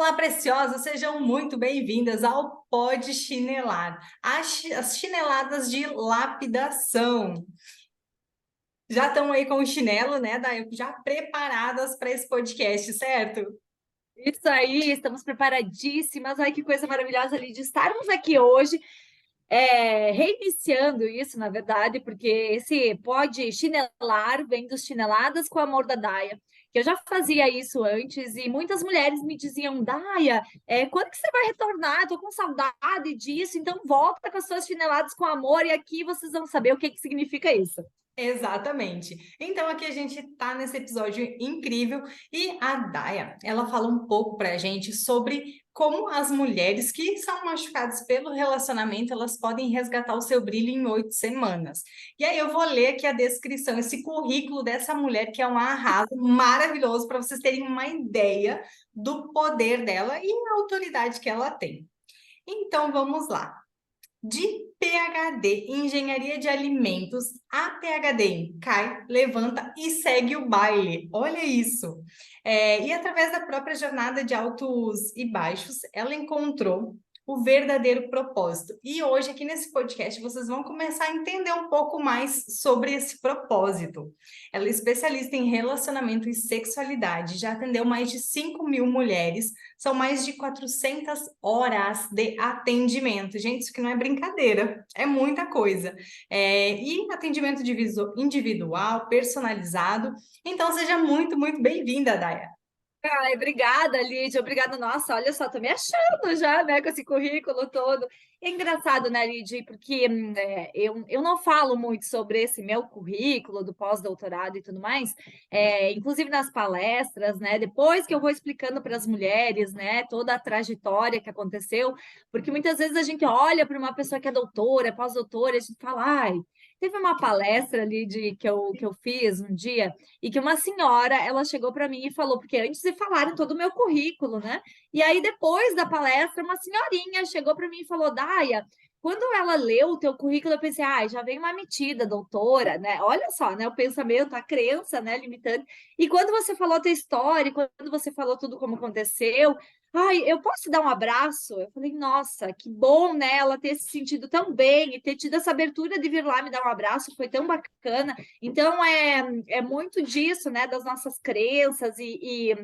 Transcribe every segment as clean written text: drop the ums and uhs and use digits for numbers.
Olá, preciosas, sejam muito bem-vindas ao Pode Chinelar, as chineladas de lapidação. Já estão aí com o chinelo, né, Day? Já preparadas para esse podcast, certo? Isso aí, estamos preparadíssimas. Ai, que coisa maravilhosa ali de estarmos aqui hoje, reiniciando isso, na verdade, porque esse pode chinelar vem dos Chineladas com o Amor da Daia, que eu já fazia isso antes e muitas mulheres me diziam, Daia, quando que você vai retornar? Eu tô com saudade disso, então volta com as suas chineladas com amor e aqui vocês vão saber o que que significa isso. Exatamente. Então aqui a gente tá nesse episódio incrível e a Daya, ela fala um pouco pra gente sobre como as mulheres que são machucadas pelo relacionamento, elas podem resgatar o seu brilho em 8 semanas. E aí eu vou ler aqui a descrição, esse currículo dessa mulher que é um arraso maravilhoso para vocês terem uma ideia do poder dela e a autoridade que ela tem. Então vamos lá. De PhD em Engenharia de Alimentos a PhD em cai, levanta e segue o baile. Olha isso! E através da própria jornada de altos e baixos, ela encontrou o verdadeiro propósito. E hoje, aqui nesse podcast, vocês vão começar a entender um pouco mais sobre esse propósito. Ela é especialista em relacionamento e sexualidade, já atendeu mais de 5.000 mulheres, são mais de 400 horas de atendimento. Gente, isso que não é brincadeira, é muita coisa. E atendimento individual, personalizado. Então, seja muito, muito bem-vinda, Daya. Ai, obrigada, Lídia. Obrigada. Nossa, olha só, tô me achando já, né, com esse currículo todo. É engraçado, né, Lídia, porque eu não falo muito sobre esse meu currículo do pós-doutorado e tudo mais, inclusive nas palestras, né, depois que eu vou explicando para as mulheres, né, toda a trajetória que aconteceu, porque muitas vezes a gente olha para uma pessoa que é doutora, pós-doutora, e a gente fala, ai, teve uma palestra ali que eu fiz um dia e que uma senhora, ela chegou para mim e falou, porque antes de falarem todo o meu currículo, né? E aí, depois da palestra, uma senhorinha chegou para mim e falou, Daia, quando ela leu o teu currículo, eu pensei, já vem uma metida, doutora, né? Olha só, né? O pensamento, a crença, né? Limitante. E quando você falou a tua história, quando você falou tudo como aconteceu, eu posso te dar um abraço? Eu falei, nossa, que bom, né? Ela ter se sentido tão bem e ter tido essa abertura de vir lá me dar um abraço, foi tão bacana. Então, é muito disso, né? Das nossas crenças e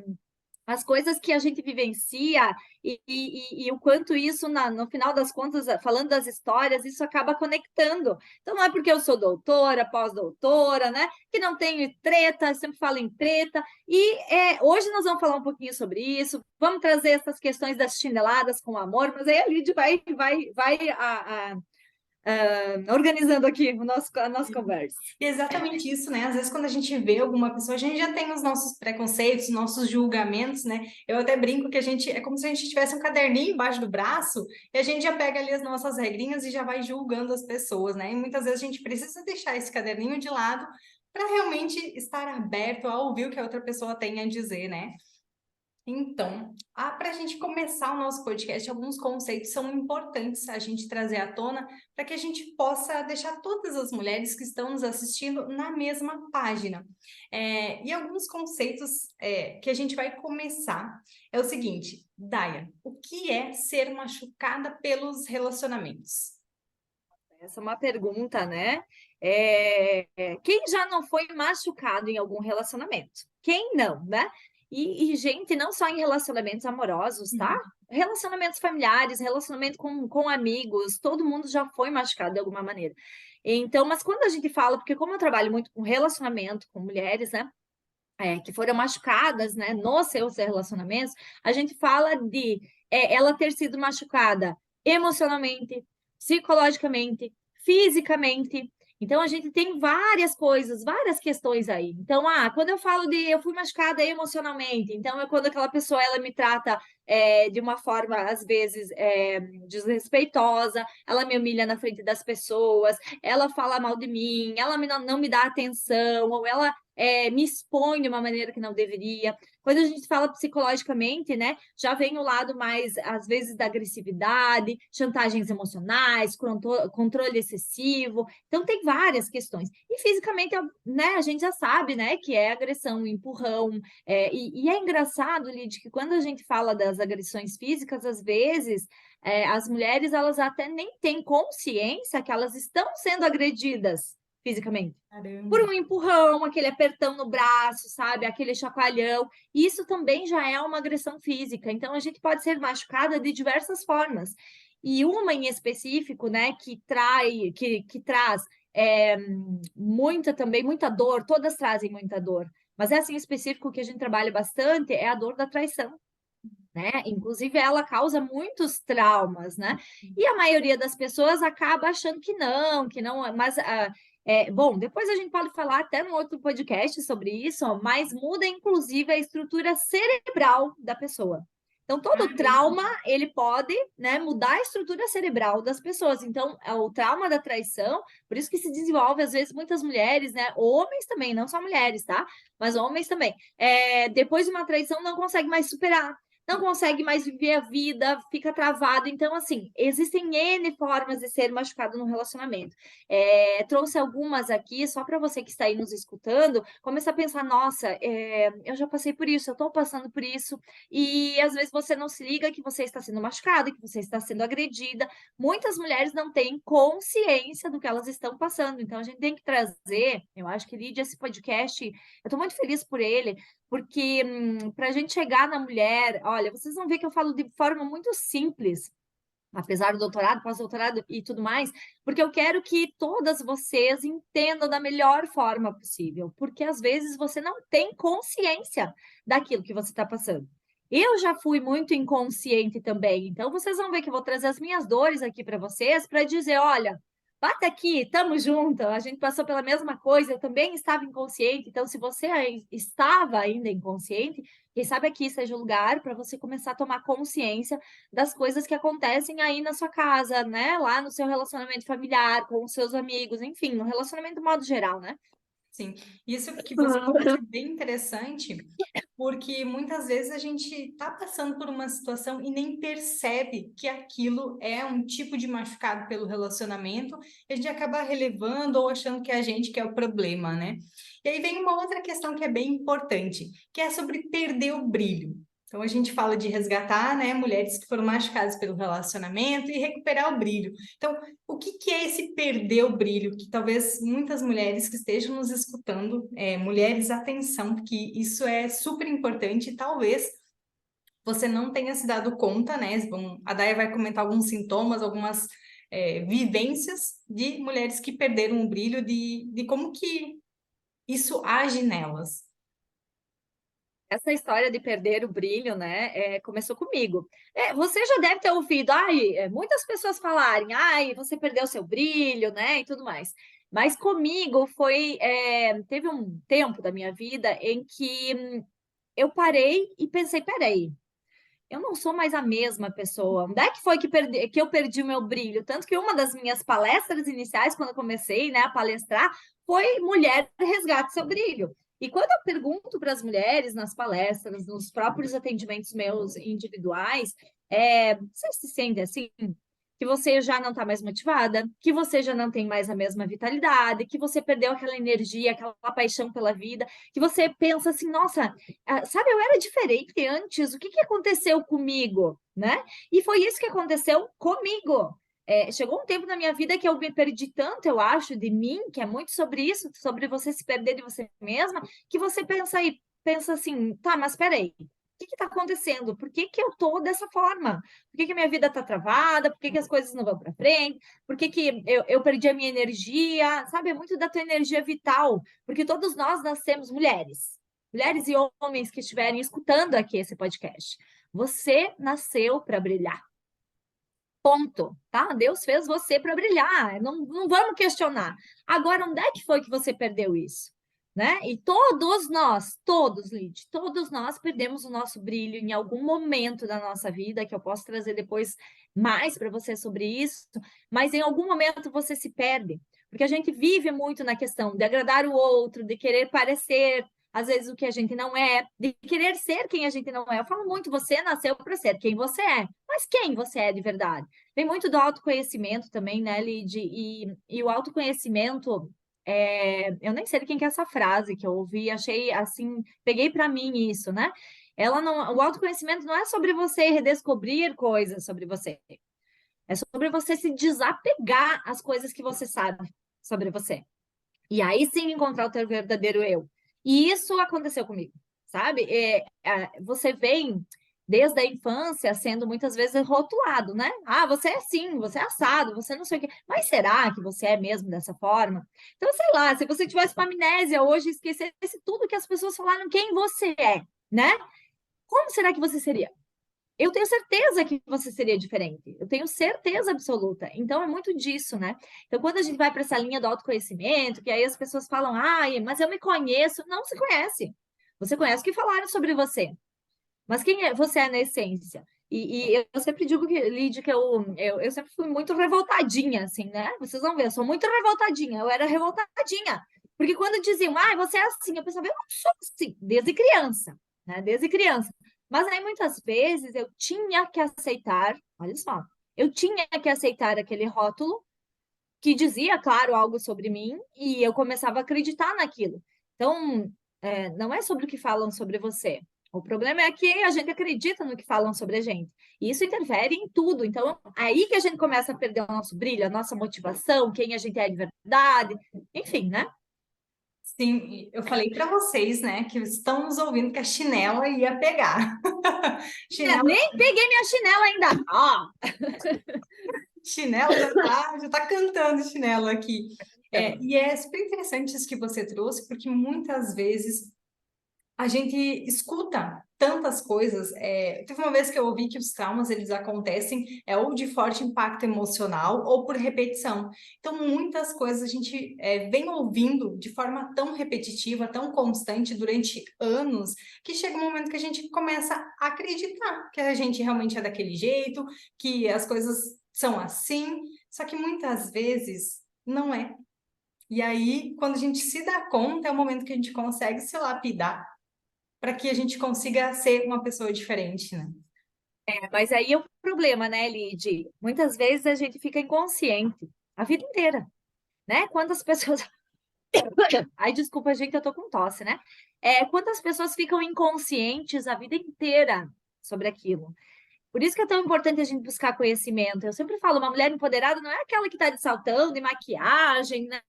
as coisas que a gente vivencia e o quanto isso, no final das contas, falando das histórias, isso acaba conectando. Então, não é porque eu sou doutora, pós-doutora, né? Que não tenho treta, sempre falo em treta. E hoje nós vamos falar um pouquinho sobre isso, vamos trazer essas questões das chineladas com amor, mas aí a Lid vai organizando aqui a nossa conversa. E é exatamente isso, né? Às vezes, quando a gente vê alguma pessoa, a gente já tem os nossos preconceitos, nossos julgamentos, né? Eu até brinco que a gente é como se a gente tivesse um caderninho embaixo do braço e a gente já pega ali as nossas regrinhas e já vai julgando as pessoas, né? E muitas vezes a gente precisa deixar esse caderninho de lado para realmente estar aberto a ouvir o que a outra pessoa tem a dizer, né? Então, para a gente começar o nosso podcast, alguns conceitos são importantes a gente trazer à tona para que a gente possa deixar todas as mulheres que estão nos assistindo na mesma página. E alguns conceitos que a gente vai começar é o seguinte, Daya, o que é ser machucada pelos relacionamentos? Essa é uma pergunta, né? Quem já não foi machucado em algum relacionamento? Quem não, né? Gente, não só em relacionamentos amorosos, tá? Uhum. Relacionamentos familiares, relacionamento com amigos, todo mundo já foi machucado de alguma maneira. Então, mas quando a gente fala, porque como eu trabalho muito com relacionamento com mulheres, né? Que foram machucadas, né, nos seus relacionamentos, a gente fala de ela ter sido machucada emocionalmente, psicologicamente, fisicamente. Então, a gente tem várias coisas, várias questões aí. Então, quando eu falo de eu fui machucada emocionalmente, então é quando aquela pessoa ela me trata de uma forma, às vezes, desrespeitosa, ela me humilha na frente das pessoas, ela fala mal de mim, ela não me dá atenção, ou ela me expõe de uma maneira que não deveria. Quando a gente fala psicologicamente, né, já vem o lado mais, às vezes, da agressividade, chantagens emocionais, controle excessivo. Então, tem várias questões. E fisicamente, né, a gente já sabe, né, que é agressão, empurrão. E é engraçado, Lid, que quando a gente fala das agressões físicas, às vezes, as mulheres, elas até nem têm consciência que elas estão sendo agredidas fisicamente. Por Caramba. um empurrão, aquele apertão no braço, sabe? Aquele chacoalhão. Isso também já é uma agressão física. Então, a gente pode ser machucada de diversas formas. E uma em específico, né, que traz muita dor, todas trazem muita dor. Mas essa em específico que a gente trabalha bastante é a dor da traição, né? Inclusive, ela causa muitos traumas, né? E a maioria das pessoas acaba achando que não, mas bom, depois a gente pode falar até no outro podcast sobre isso, mas muda inclusive a estrutura cerebral da pessoa. Então, todo Caramba. trauma, ele pode, né, mudar a estrutura cerebral das pessoas. Então, o trauma da traição, por isso que se desenvolve, às vezes, muitas mulheres, né, homens também, não só mulheres, tá? Mas homens também. Depois de uma traição, não consegue mais superar, não consegue mais viver a vida, fica travado. Então, assim, existem N formas de ser machucado no relacionamento. Trouxe algumas aqui, só para você que está aí nos escutando, começar a pensar, nossa, eu já passei por isso, eu estou passando por isso, e às vezes você não se liga que você está sendo machucada, que você está sendo agredida. Muitas mulheres não têm consciência do que elas estão passando, então a gente tem que trazer, eu acho que, Lídia, esse podcast, eu estou muito feliz por ele, porque para a gente chegar na mulher, olha, vocês vão ver que eu falo de forma muito simples, apesar do doutorado, pós-doutorado e tudo mais, porque eu quero que todas vocês entendam da melhor forma possível, porque às vezes você não tem consciência daquilo que você está passando. Eu já fui muito inconsciente também, então vocês vão ver que eu vou trazer as minhas dores aqui para vocês, para dizer, olha, bata aqui, estamos juntos, a gente passou pela mesma coisa, eu também estava inconsciente, então se você estava ainda inconsciente, quem sabe aqui seja o lugar para você começar a tomar consciência das coisas que acontecem aí na sua casa, né? Lá no seu relacionamento familiar, com os seus amigos, enfim, no relacionamento do modo geral, né? Sim, isso que você trouxe é bem interessante, porque muitas vezes a gente está passando por uma situação e nem percebe que aquilo é um tipo de machucado pelo relacionamento, e a gente acaba relevando ou achando que é a gente que é o problema, né? E aí vem uma outra questão que é bem importante, que é sobre perder o brilho. Então a gente fala de resgatar, né, mulheres que foram machucadas pelo relacionamento e recuperar o brilho. Então, o que que é esse perder o brilho? Que talvez muitas mulheres que estejam nos escutando, mulheres, atenção, porque isso é super importante e talvez você não tenha se dado conta, né? A Daia vai comentar alguns sintomas, algumas vivências de mulheres que perderam o brilho, de como que isso age nelas. Essa história de perder o brilho, né, começou comigo. Você já deve ter ouvido, muitas pessoas falarem, você perdeu seu brilho, né, e tudo mais. Mas comigo teve um tempo da minha vida em que eu parei e pensei, peraí, eu não sou mais a mesma pessoa. Onde é que foi que eu perdi o meu brilho? Tanto que uma das minhas palestras iniciais, quando eu comecei, né, a palestrar, foi Mulher Resgate Seu Brilho. E quando eu pergunto para as mulheres nas palestras, nos próprios atendimentos meus individuais, você se sente assim? Que você já não está mais motivada, que você já não tem mais a mesma vitalidade, que você perdeu aquela energia, aquela paixão pela vida, que você pensa assim, nossa, sabe, eu era diferente antes, o que que aconteceu comigo, né? E foi isso que aconteceu comigo. Chegou um tempo na minha vida que eu me perdi tanto, eu acho, de mim, que é muito sobre isso, sobre você se perder de você mesma, que você pensa assim, tá, mas peraí, o que está acontecendo? Por que que eu estou dessa forma? Por que que a minha vida está travada? Por que que as coisas não vão para frente? Por que que eu perdi a minha energia? Sabe, é muito da tua energia vital, porque todos nós nascemos mulheres. Mulheres e homens que estiverem escutando aqui esse podcast. Você nasceu para brilhar. Ponto, tá? Deus fez você para brilhar. Não vamos questionar. Agora, onde é que foi que você perdeu isso? Né? E todos nós, todos, Lid, todos nós perdemos o nosso brilho em algum momento da nossa vida, que eu posso trazer depois mais para você sobre isso, mas em algum momento você se perde, porque a gente vive muito na questão de agradar o outro, de querer parecer, às vezes, o que a gente não é, de querer ser quem a gente não é. Eu falo muito, você nasceu para ser quem você é, mas quem você é de verdade? Vem muito do autoconhecimento também, né, Lid? E o autoconhecimento eu nem sei de quem que é essa frase que eu ouvi, achei assim, peguei para mim isso, né? Ela não, o autoconhecimento não é sobre você redescobrir coisas sobre você. É sobre você se desapegar às coisas que você sabe sobre você. E aí sim encontrar o teu verdadeiro eu. E isso aconteceu comigo, sabe? Você vem desde a infância sendo muitas vezes rotulado, né? Ah, você é assim, você é assado, você não sei o quê. Mas será que você é mesmo dessa forma? Então, sei lá, se você tivesse uma amnésia hoje, esquecesse tudo que as pessoas falaram quem você é, né? Como será que você seria? Eu tenho certeza que você seria diferente. Eu tenho certeza absoluta. Então, é muito disso, né? Então, quando a gente vai para essa linha do autoconhecimento, que aí as pessoas falam, ai, mas eu me conheço. Não se conhece. Você conhece o que falaram sobre você. Mas quem você é na essência? E eu sempre digo, Lídia, que eu sempre fui muito revoltadinha, assim, né? Vocês vão ver, eu sou muito revoltadinha. Eu era revoltadinha. Porque quando diziam, ah, você é assim, eu pensava, eu não sou assim, desde criança, né? Desde criança. Mas aí, muitas vezes, eu tinha que aceitar, olha só, eu tinha que aceitar aquele rótulo que dizia, claro, algo sobre mim, e eu começava a acreditar naquilo. Então, não é sobre o que falam sobre você. O problema é que a gente acredita no que falam sobre a gente. E isso interfere em tudo. Então, aí que a gente começa a perder o nosso brilho, a nossa motivação, quem a gente é de verdade, enfim, né? Sim, eu falei para vocês, né, que estão nos ouvindo que a chinela ia pegar. Chinela, Nem peguei minha chinela ainda. Ó, chinela já tá cantando chinelo aqui. E é super interessante isso que você trouxe, porque muitas vezes a gente escuta tantas coisas. Teve uma vez que eu ouvi que os traumas eles acontecem ou de forte impacto emocional ou por repetição. Então, muitas coisas a gente vem ouvindo de forma tão repetitiva, tão constante durante anos, que chega um momento que a gente começa a acreditar que a gente realmente é daquele jeito, que as coisas são assim, só que muitas vezes não é. E aí, quando a gente se dá conta, é o momento que a gente consegue se lapidar para que a gente consiga ser uma pessoa diferente, né? mas aí é o problema, né, Lid? Muitas vezes a gente fica inconsciente a vida inteira, né? Quantas pessoas. Ai, desculpa, gente, eu tô com tosse, né? Quantas pessoas ficam inconscientes a vida inteira sobre aquilo? Por isso que é tão importante a gente buscar conhecimento. Eu sempre falo, uma mulher empoderada não é aquela que está de saltão, de maquiagem, né?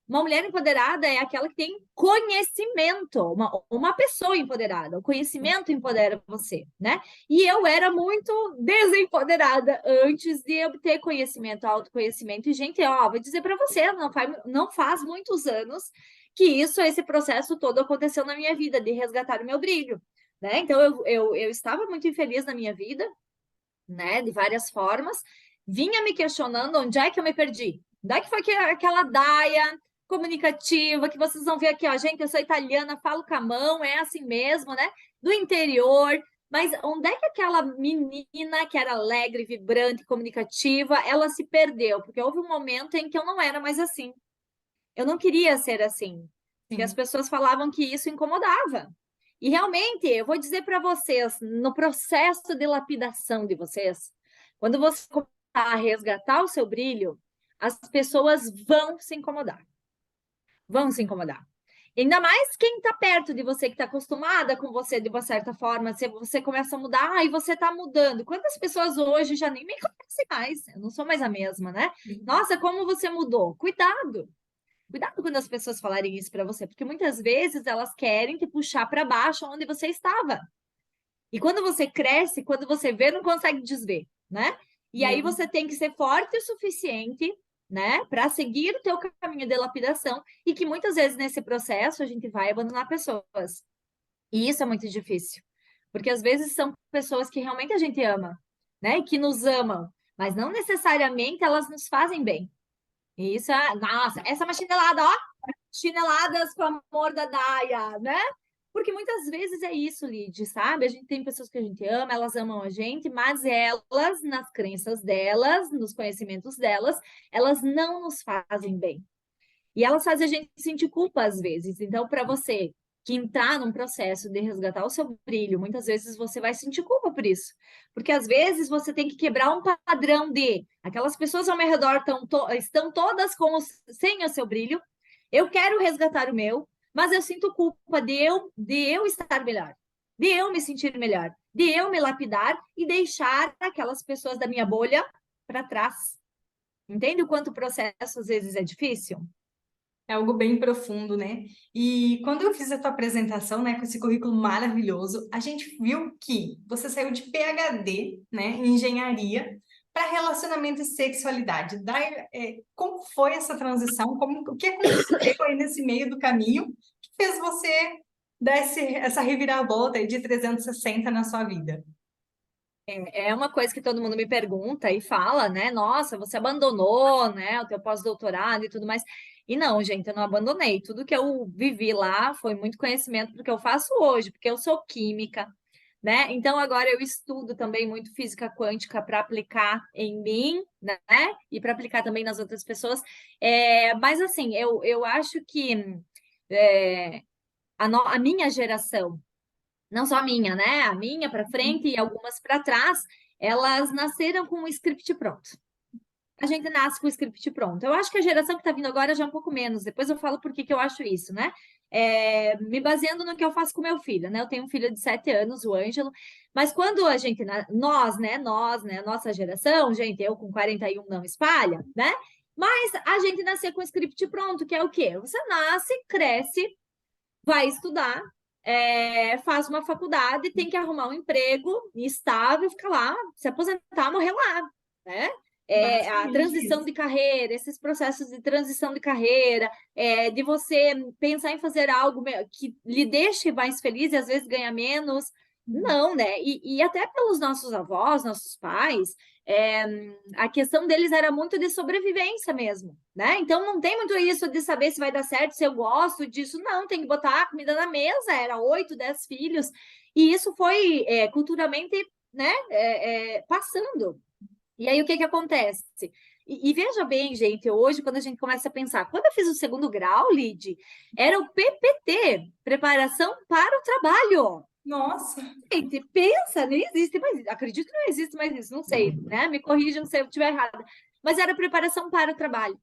Uma mulher empoderada é aquela que tem conhecimento, uma pessoa empoderada. O conhecimento empodera você, né? E eu era muito desempoderada antes de obter conhecimento, autoconhecimento. E, gente, ó, vou dizer para você, não faz muitos anos que esse processo todo aconteceu na minha vida, de resgatar o meu brilho. Né? Então, eu estava muito infeliz na minha vida, né, de várias formas, vinha me questionando onde é que eu me perdi. Onde é que foi aquela Daia comunicativa que vocês vão ver aqui, ó, gente, eu sou italiana, falo com a mão, é assim mesmo, né? Do interior, mas onde é que aquela menina que era alegre, vibrante, comunicativa, ela se perdeu? Porque houve um momento em que eu não era mais assim. Eu não queria ser assim. Porque as Sim. pessoas falavam que isso incomodava. E realmente, eu vou dizer para vocês, no processo de lapidação de vocês, quando você começar a resgatar o seu brilho, as pessoas vão se incomodar. Vão se incomodar. Ainda mais quem está perto de você, que está acostumada com você de uma certa forma, se você começa a mudar, e você está mudando. Quantas pessoas hoje já nem me conhecem mais? Eu não sou mais a mesma, né? Nossa, como você mudou? Cuidado! Cuidado quando as pessoas falarem isso para você, porque muitas vezes elas querem te puxar para baixo onde você estava. E quando você cresce, quando você vê, não consegue desver, né? E aí Meu, você tem que ser forte o suficiente, né, para seguir o teu caminho de lapidação e que muitas vezes nesse processo a gente vai abandonar pessoas. E isso é muito difícil, porque às vezes são pessoas que realmente a gente ama, né, que nos amam, mas não necessariamente elas nos fazem bem. E isso é, nossa, essa é uma chinelada, ó, chineladas com amor da Daia, né? Porque muitas vezes é isso, Lid, sabe? A gente tem pessoas que a gente ama, elas amam a gente, mas elas, nas crenças delas, nos conhecimentos delas, elas não nos fazem bem. E elas fazem a gente sentir culpa às vezes. Então, para você que entrar num processo de resgatar o seu brilho, muitas vezes você vai sentir culpa por isso. Porque às vezes você tem que quebrar um padrão de aquelas pessoas ao meu redor estão todas sem o seu brilho. Eu quero resgatar o meu, mas eu sinto culpa de eu estar melhor. de eu me sentir melhor, de eu me lapidar e deixar aquelas pessoas da minha bolha para trás. Entende o quanto o processo às vezes é difícil? É algo bem profundo, né? E quando eu fiz a tua apresentação, né, com esse currículo maravilhoso, a gente viu que você saiu de PhD, né, em engenharia, para relacionamento e sexualidade. Como foi essa transição? O que aconteceu aí nesse meio do caminho que fez você dar essa reviravolta aí de 360 na sua vida? É uma coisa que todo mundo me pergunta e fala, né? Nossa, você abandonou, né, o teu pós-doutorado e tudo mais. E não, gente, eu não abandonei. Tudo que eu vivi lá foi muito conhecimento do que eu faço hoje, porque eu sou química, né? Então agora eu estudo também muito física quântica para aplicar em mim, né? E para aplicar também nas outras pessoas. Mas assim, eu acho que é, a minha geração, não só a minha, né? A minha para frente e algumas para trás, elas nasceram com o script pronto. A gente nasce com o script pronto. Eu acho que a geração que está vindo agora já é um pouco menos. Depois eu falo por que eu acho isso, né? Me baseando no que eu faço com meu filho, né? Eu tenho um filho de 7 anos, o Ângelo. Mas quando a gente, nós, né? Nossa geração, gente, eu com 41 não espalha, né? Mas a gente nasceu com o script pronto, que é o quê? Você nasce, cresce, vai estudar, faz uma faculdade, tem que arrumar um emprego estável, ficar lá, se aposentar, morrer lá, né? A Basicamente transição isso. de carreira, esses processos de transição de carreira, de você pensar em fazer algo que lhe deixe mais feliz e às vezes ganha menos. Não, né? E até pelos nossos avós, nossos pais, é, a questão deles era muito de sobrevivência mesmo, né? Então não tem muito isso de saber se vai dar certo, se eu gosto disso, não, tem que botar a comida na mesa, era 8, 10 filhos, e isso foi culturalmente, né, passando. E aí o que que acontece? E veja bem, gente, hoje, quando a gente começa a pensar, quando eu fiz o segundo grau, Lid, era o PPT, Preparação para o Trabalho. Nossa, Gente, pensa, nem existe mais isso. Acredito que não existe mais isso, não sei, né? Me corrijam se eu estiver errada. Mas era preparação para o trabalho.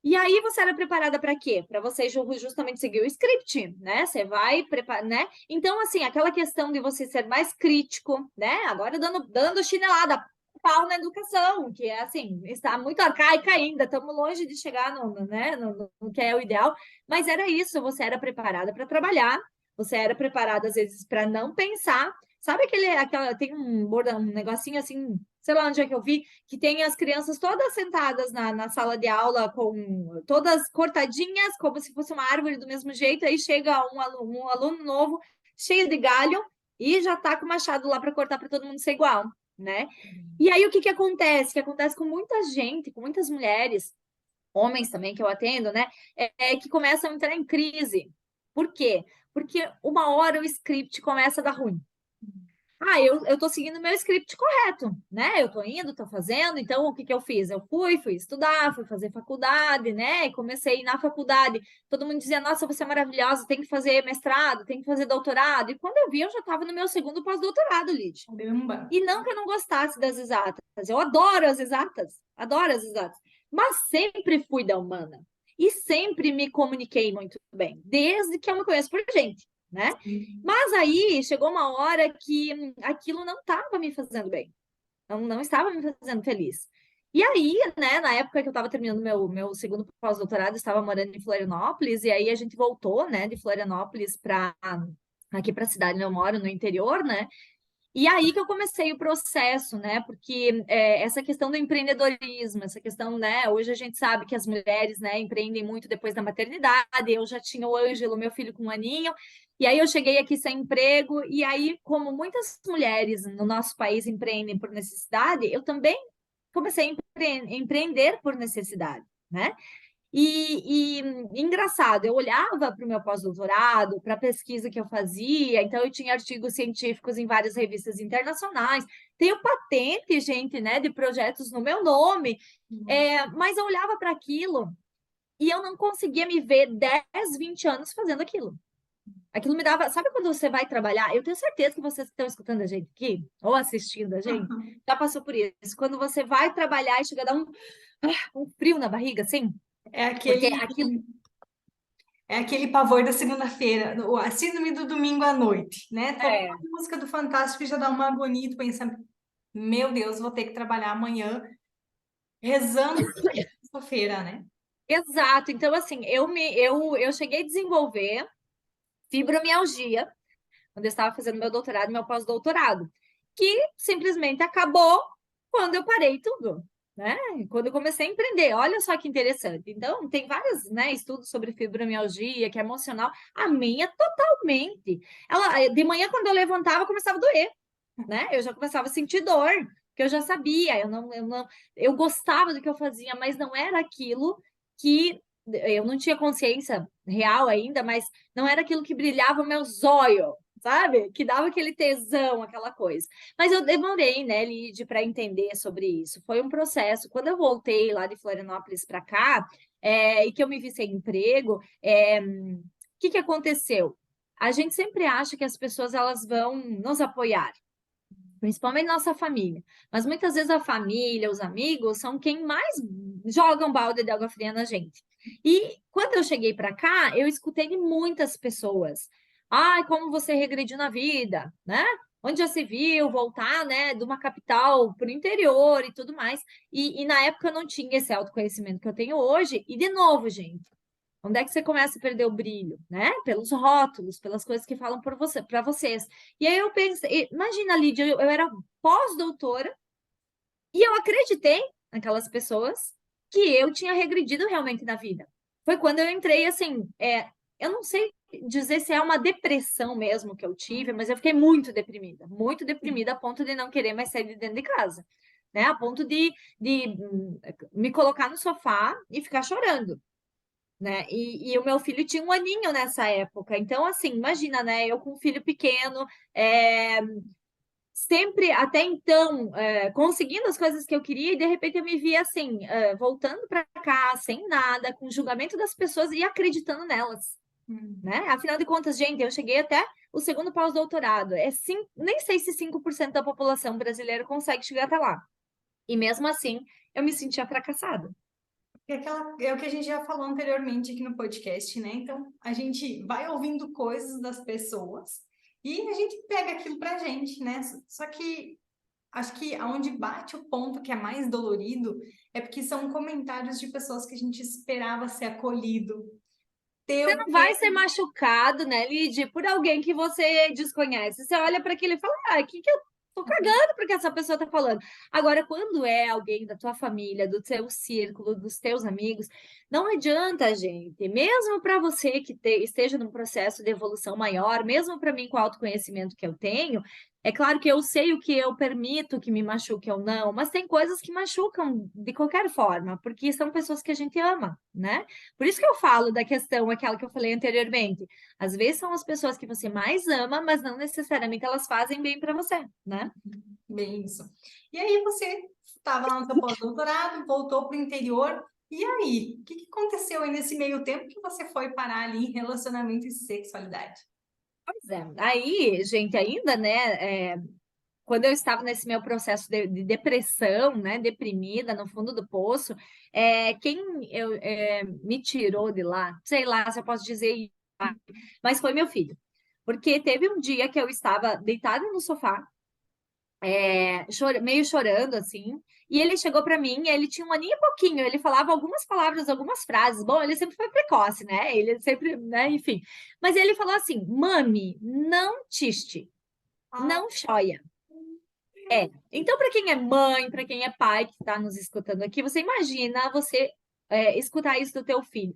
E aí você era preparada para quê? Para você justamente seguir o script, né? Você vai preparar, né? Então, assim, aquela questão de você ser mais crítico, né? Agora dando chinelada, pau na educação, que é assim, está muito arcaica ainda, estamos longe de chegar né, no que é o ideal, mas era isso, você era preparada para trabalhar, você era preparada, às vezes, para não pensar. Sabe tem um negocinho assim, sei lá onde é que eu vi, que tem as crianças todas sentadas na sala de aula, com todas cortadinhas, como se fosse uma árvore do mesmo jeito, aí chega um aluno novo, cheio de galho, e já tá com o machado lá para cortar para todo mundo ser igual, né? E aí o que que acontece? Que acontece com muita gente, com muitas mulheres, homens também que eu atendo, né? Que começam a entrar em crise. Por quê? Porque uma hora o script começa a dar ruim. Eu tô seguindo o meu script correto, né? Eu tô indo, tô fazendo, então o que que eu fiz? Eu fui estudar, fui fazer faculdade, né? E comecei na faculdade. Todo mundo dizia, nossa, você é maravilhosa, tem que fazer mestrado, tem que fazer doutorado. E quando eu vi, eu já estava no meu segundo pós-doutorado, Lid. caramba. E não que eu não gostasse das exatas, eu adoro adoro as exatas, mas sempre fui da humana. E sempre me comuniquei muito bem, desde que eu me conheço por gente, né? Mas aí chegou uma hora que aquilo não estava me fazendo bem, não estava me fazendo feliz. E aí, né, na época que eu estava terminando meu segundo pós-doutorado, estava morando em Florianópolis, e aí a gente voltou, né, de Florianópolis para aqui para a cidade onde eu moro, no interior, né? E aí que eu comecei o processo, né? Porque essa questão do empreendedorismo, essa questão, né? Hoje a gente sabe que as mulheres, né, empreendem muito depois da maternidade. Eu já tinha o Ângelo, meu filho, com 1 aninho, e aí eu cheguei aqui sem emprego. E aí, como muitas mulheres no nosso país empreendem por necessidade, eu também comecei a empreender por necessidade, né? E engraçado, eu olhava para o meu pós-doutorado, para a pesquisa que eu fazia, então eu tinha artigos científicos em várias revistas internacionais, tenho patente, gente, né, de projetos no meu nome, mas eu olhava para aquilo e eu não conseguia me ver 10, 20 anos fazendo aquilo. Aquilo me dava. Sabe quando você vai trabalhar? Eu tenho certeza que vocês que estão escutando a gente aqui, ou assistindo a gente, já passou por isso. Quando você vai trabalhar e chega a dar um frio na barriga, assim. É Porque aquele. aquilo É aquele pavor da segunda-feira, a síndrome do domingo à noite, né? Tocar É, a música do Fantástico já dá uma agonia, tu pensa, meu Deus, vou ter que trabalhar amanhã rezando para feira, né? exato. Então, assim, eu cheguei a desenvolver fibromialgia quando eu estava fazendo meu doutorado, meu pós-doutorado, que simplesmente acabou quando eu parei tudo, né? Quando eu comecei a empreender. Olha só que interessante. Então, tem vários, né, estudos sobre fibromialgia, que é emocional. A minha, totalmente. Ela, de manhã, quando eu levantava, começava a doer, né? Eu já começava a sentir dor, que eu já sabia, eu gostava do que eu fazia, mas não era aquilo que eu não tinha consciência real ainda, mas não era aquilo que brilhava meus olhos, sabe? Que dava aquele tesão, aquela coisa. Mas eu demorei, né, Lid, para entender sobre isso. Foi um processo. Quando eu voltei lá de Florianópolis para cá, e que eu me vi sem emprego, o que que aconteceu? A gente sempre acha que as pessoas elas vão nos apoiar, principalmente nossa família. Mas muitas vezes a família, os amigos, são quem mais jogam balde de água fria na gente. E quando eu cheguei para cá, eu escutei de muitas pessoas. Ai, como você regrediu na vida, né? Onde já se viu voltar, né, de uma capital para o interior e tudo mais. E na época eu não tinha esse autoconhecimento que eu tenho hoje. E, de novo, gente, onde é que você começa a perder o brilho, né? Pelos rótulos, pelas coisas que falam por você, para vocês. E aí eu pensei, imagina, Lídia, eu era pós-doutora e eu acreditei naquelas pessoas que eu tinha regredido realmente na vida. Foi quando eu entrei, assim, eu não sei dizer se é uma depressão mesmo que eu tive, mas eu fiquei muito deprimida a ponto de não querer mais sair de dentro de casa, né? A ponto de me colocar no sofá e ficar chorando, né? E o meu filho tinha 1 aninho nessa época. Então, assim, imagina, né? Eu com um filho pequeno, sempre até então conseguindo as coisas que eu queria, e de repente eu me via assim, voltando para cá, sem nada, com o julgamento das pessoas e acreditando nelas. Hum. Né? Afinal de contas, gente, eu cheguei até o segundo pós-doutorado. Nem sei se 5% da população brasileira consegue chegar até lá. E mesmo assim, eu me sentia fracassada. É o que a gente já falou anteriormente aqui no podcast, né? Então, a gente vai ouvindo coisas das pessoas e a gente pega aquilo pra gente, né? Só que acho que aonde bate o ponto que é mais dolorido é porque são comentários de pessoas que a gente esperava ser acolhido, ter Você o não que vai ser machucado, né, Lidy, por alguém que você desconhece. Você olha para aquilo e fala, ah, que eu tô cagando porque essa pessoa tá falando. Agora, quando é alguém da tua família, do teu círculo, dos teus amigos, não adianta, gente. Mesmo para você que esteja num processo de evolução maior, mesmo para mim com o autoconhecimento que eu tenho, é claro que eu sei o que eu permito que me machuque ou não, mas tem coisas que machucam de qualquer forma, porque são pessoas que a gente ama, né? Por isso que eu falo da questão, aquela que eu falei anteriormente. Às vezes são as pessoas que você mais ama, mas não necessariamente elas fazem bem para você, né? bem isso. E aí você estava lá no seu pós-doutorado, voltou para o interior, e aí? O que que aconteceu aí nesse meio tempo que você foi parar ali em relacionamento e sexualidade? Pois é. Aí, gente, ainda, né? Quando eu estava nesse meu processo de depressão, né, deprimida no fundo do poço, quem me tirou de lá, sei lá se eu posso dizer isso, mas foi meu filho. Porque teve um dia que eu estava deitada no sofá, meio chorando assim. E ele chegou para mim, ele tinha 1 aninho e pouquinho, ele falava algumas palavras, algumas frases. Bom, ele sempre foi precoce, né? Ele sempre, né? Enfim. Mas ele falou assim: Mami, não tiste, Ah, não choia. Então, para quem é mãe, para quem é pai que está nos escutando aqui, você imagina você escutar isso do teu filho.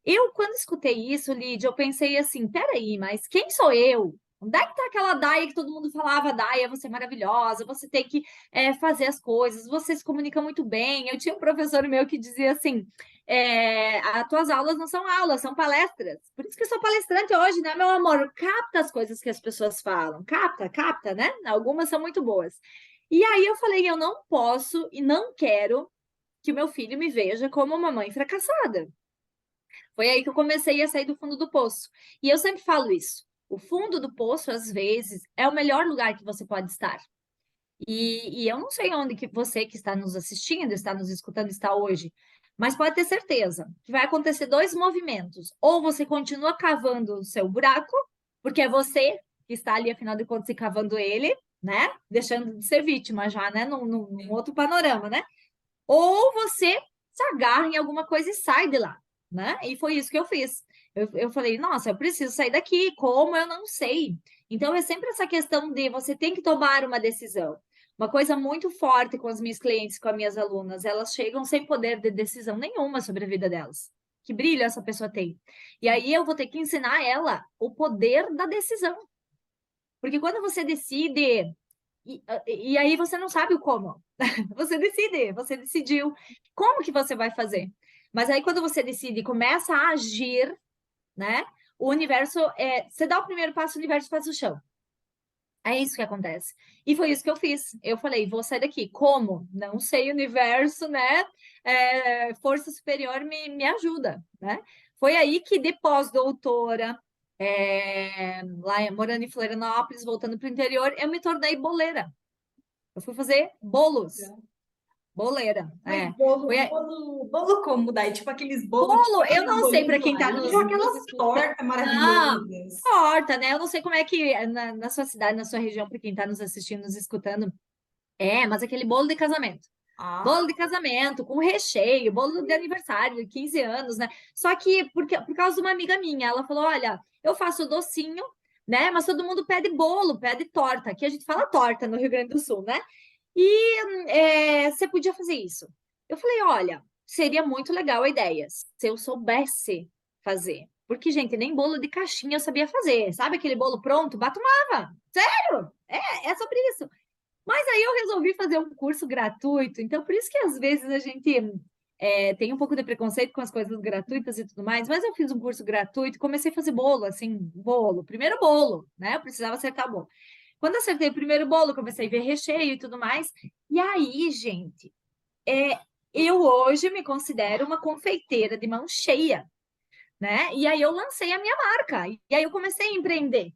Eu, quando escutei isso, Lídia, eu pensei assim, peraí, mas quem sou eu? Onde é que tá aquela Daia que todo mundo falava, Daia, você é maravilhosa, você tem que fazer as coisas, você se comunica muito bem. Eu tinha um professor meu que dizia assim, as tuas aulas não são aulas, são palestras. Por isso que eu sou palestrante hoje, né, meu amor? Capta as coisas que as pessoas falam, capta, né? Algumas são muito boas. E aí eu falei, eu não posso e não quero que o meu filho me veja como uma mãe fracassada. Foi aí que eu comecei a sair do fundo do poço. E eu sempre falo isso. O fundo do poço, às vezes, é o melhor lugar que você pode estar. E eu não sei onde que você que está nos assistindo, está nos escutando, está hoje. Mas pode ter certeza que vai acontecer dois movimentos. Ou você continua cavando o seu buraco, porque é você que está ali, afinal de contas, se cavando ele, né? Deixando de ser vítima já, né? Num outro panorama, né? Ou você se agarra em alguma coisa e sai de lá, né? E foi isso que eu fiz. Eu falei, nossa, eu preciso sair daqui, como eu não sei. Então é sempre essa questão de você tem que tomar uma decisão. Uma coisa muito forte com as minhas clientes, com as minhas alunas, elas chegam sem poder de decisão nenhuma sobre a vida delas. Que brilho essa pessoa tem. E aí eu vou ter que ensinar ela o poder da decisão. Porque quando você decide e aí você não sabe o como. Você decide, você decidiu. Como que você vai fazer? Mas aí quando você decide e começa a agir, né? O universo, você dá o primeiro passo, o universo faz o chão. É isso que acontece. E foi isso que eu fiz. Eu falei, vou sair daqui. Como? Não sei, universo, né? Força superior me ajuda, né? Foi aí que, de pós-doutora, lá morando em Florianópolis, voltando para o interior, eu me tornei boleira. Eu fui fazer bolos. Boleira, Mas Foi bolo como daí? Tipo aqueles bolos, tipo bolo, eu aqueles não sei bolinhos para de quem está Maria, ou nos aquelas escutando. tortas Não, maravilhosas. torta, né? Eu não sei como é que na sua cidade, na sua região, para quem está nos assistindo, nos escutando, mas aquele bolo de casamento. Ah, Bolo de casamento, com recheio, bolo de aniversário, de 15 anos, né? Só que por causa de uma amiga minha, ela falou: olha, eu faço docinho, né? Mas todo mundo pede bolo, pede torta. Aqui a gente fala torta no Rio Grande do Sul, né? E você podia fazer isso. Eu falei, olha, seria muito legal a ideia, se eu soubesse fazer. Porque, gente, nem bolo de caixinha eu sabia fazer. Sabe aquele bolo pronto? Batumava. Sério? É sobre isso. Mas aí eu resolvi fazer um curso gratuito. Então, por isso que às vezes a gente tem um pouco de preconceito com as coisas gratuitas e tudo mais. Mas eu fiz um curso gratuito, comecei a fazer bolo, assim, bolo. Primeiro bolo, né? Eu precisava acertar o bolo. Quando acertei o primeiro bolo, comecei a ver recheio e tudo mais. E aí, gente, eu hoje me considero uma confeiteira de mão cheia, né? E aí eu lancei a minha marca. E aí eu comecei a empreender,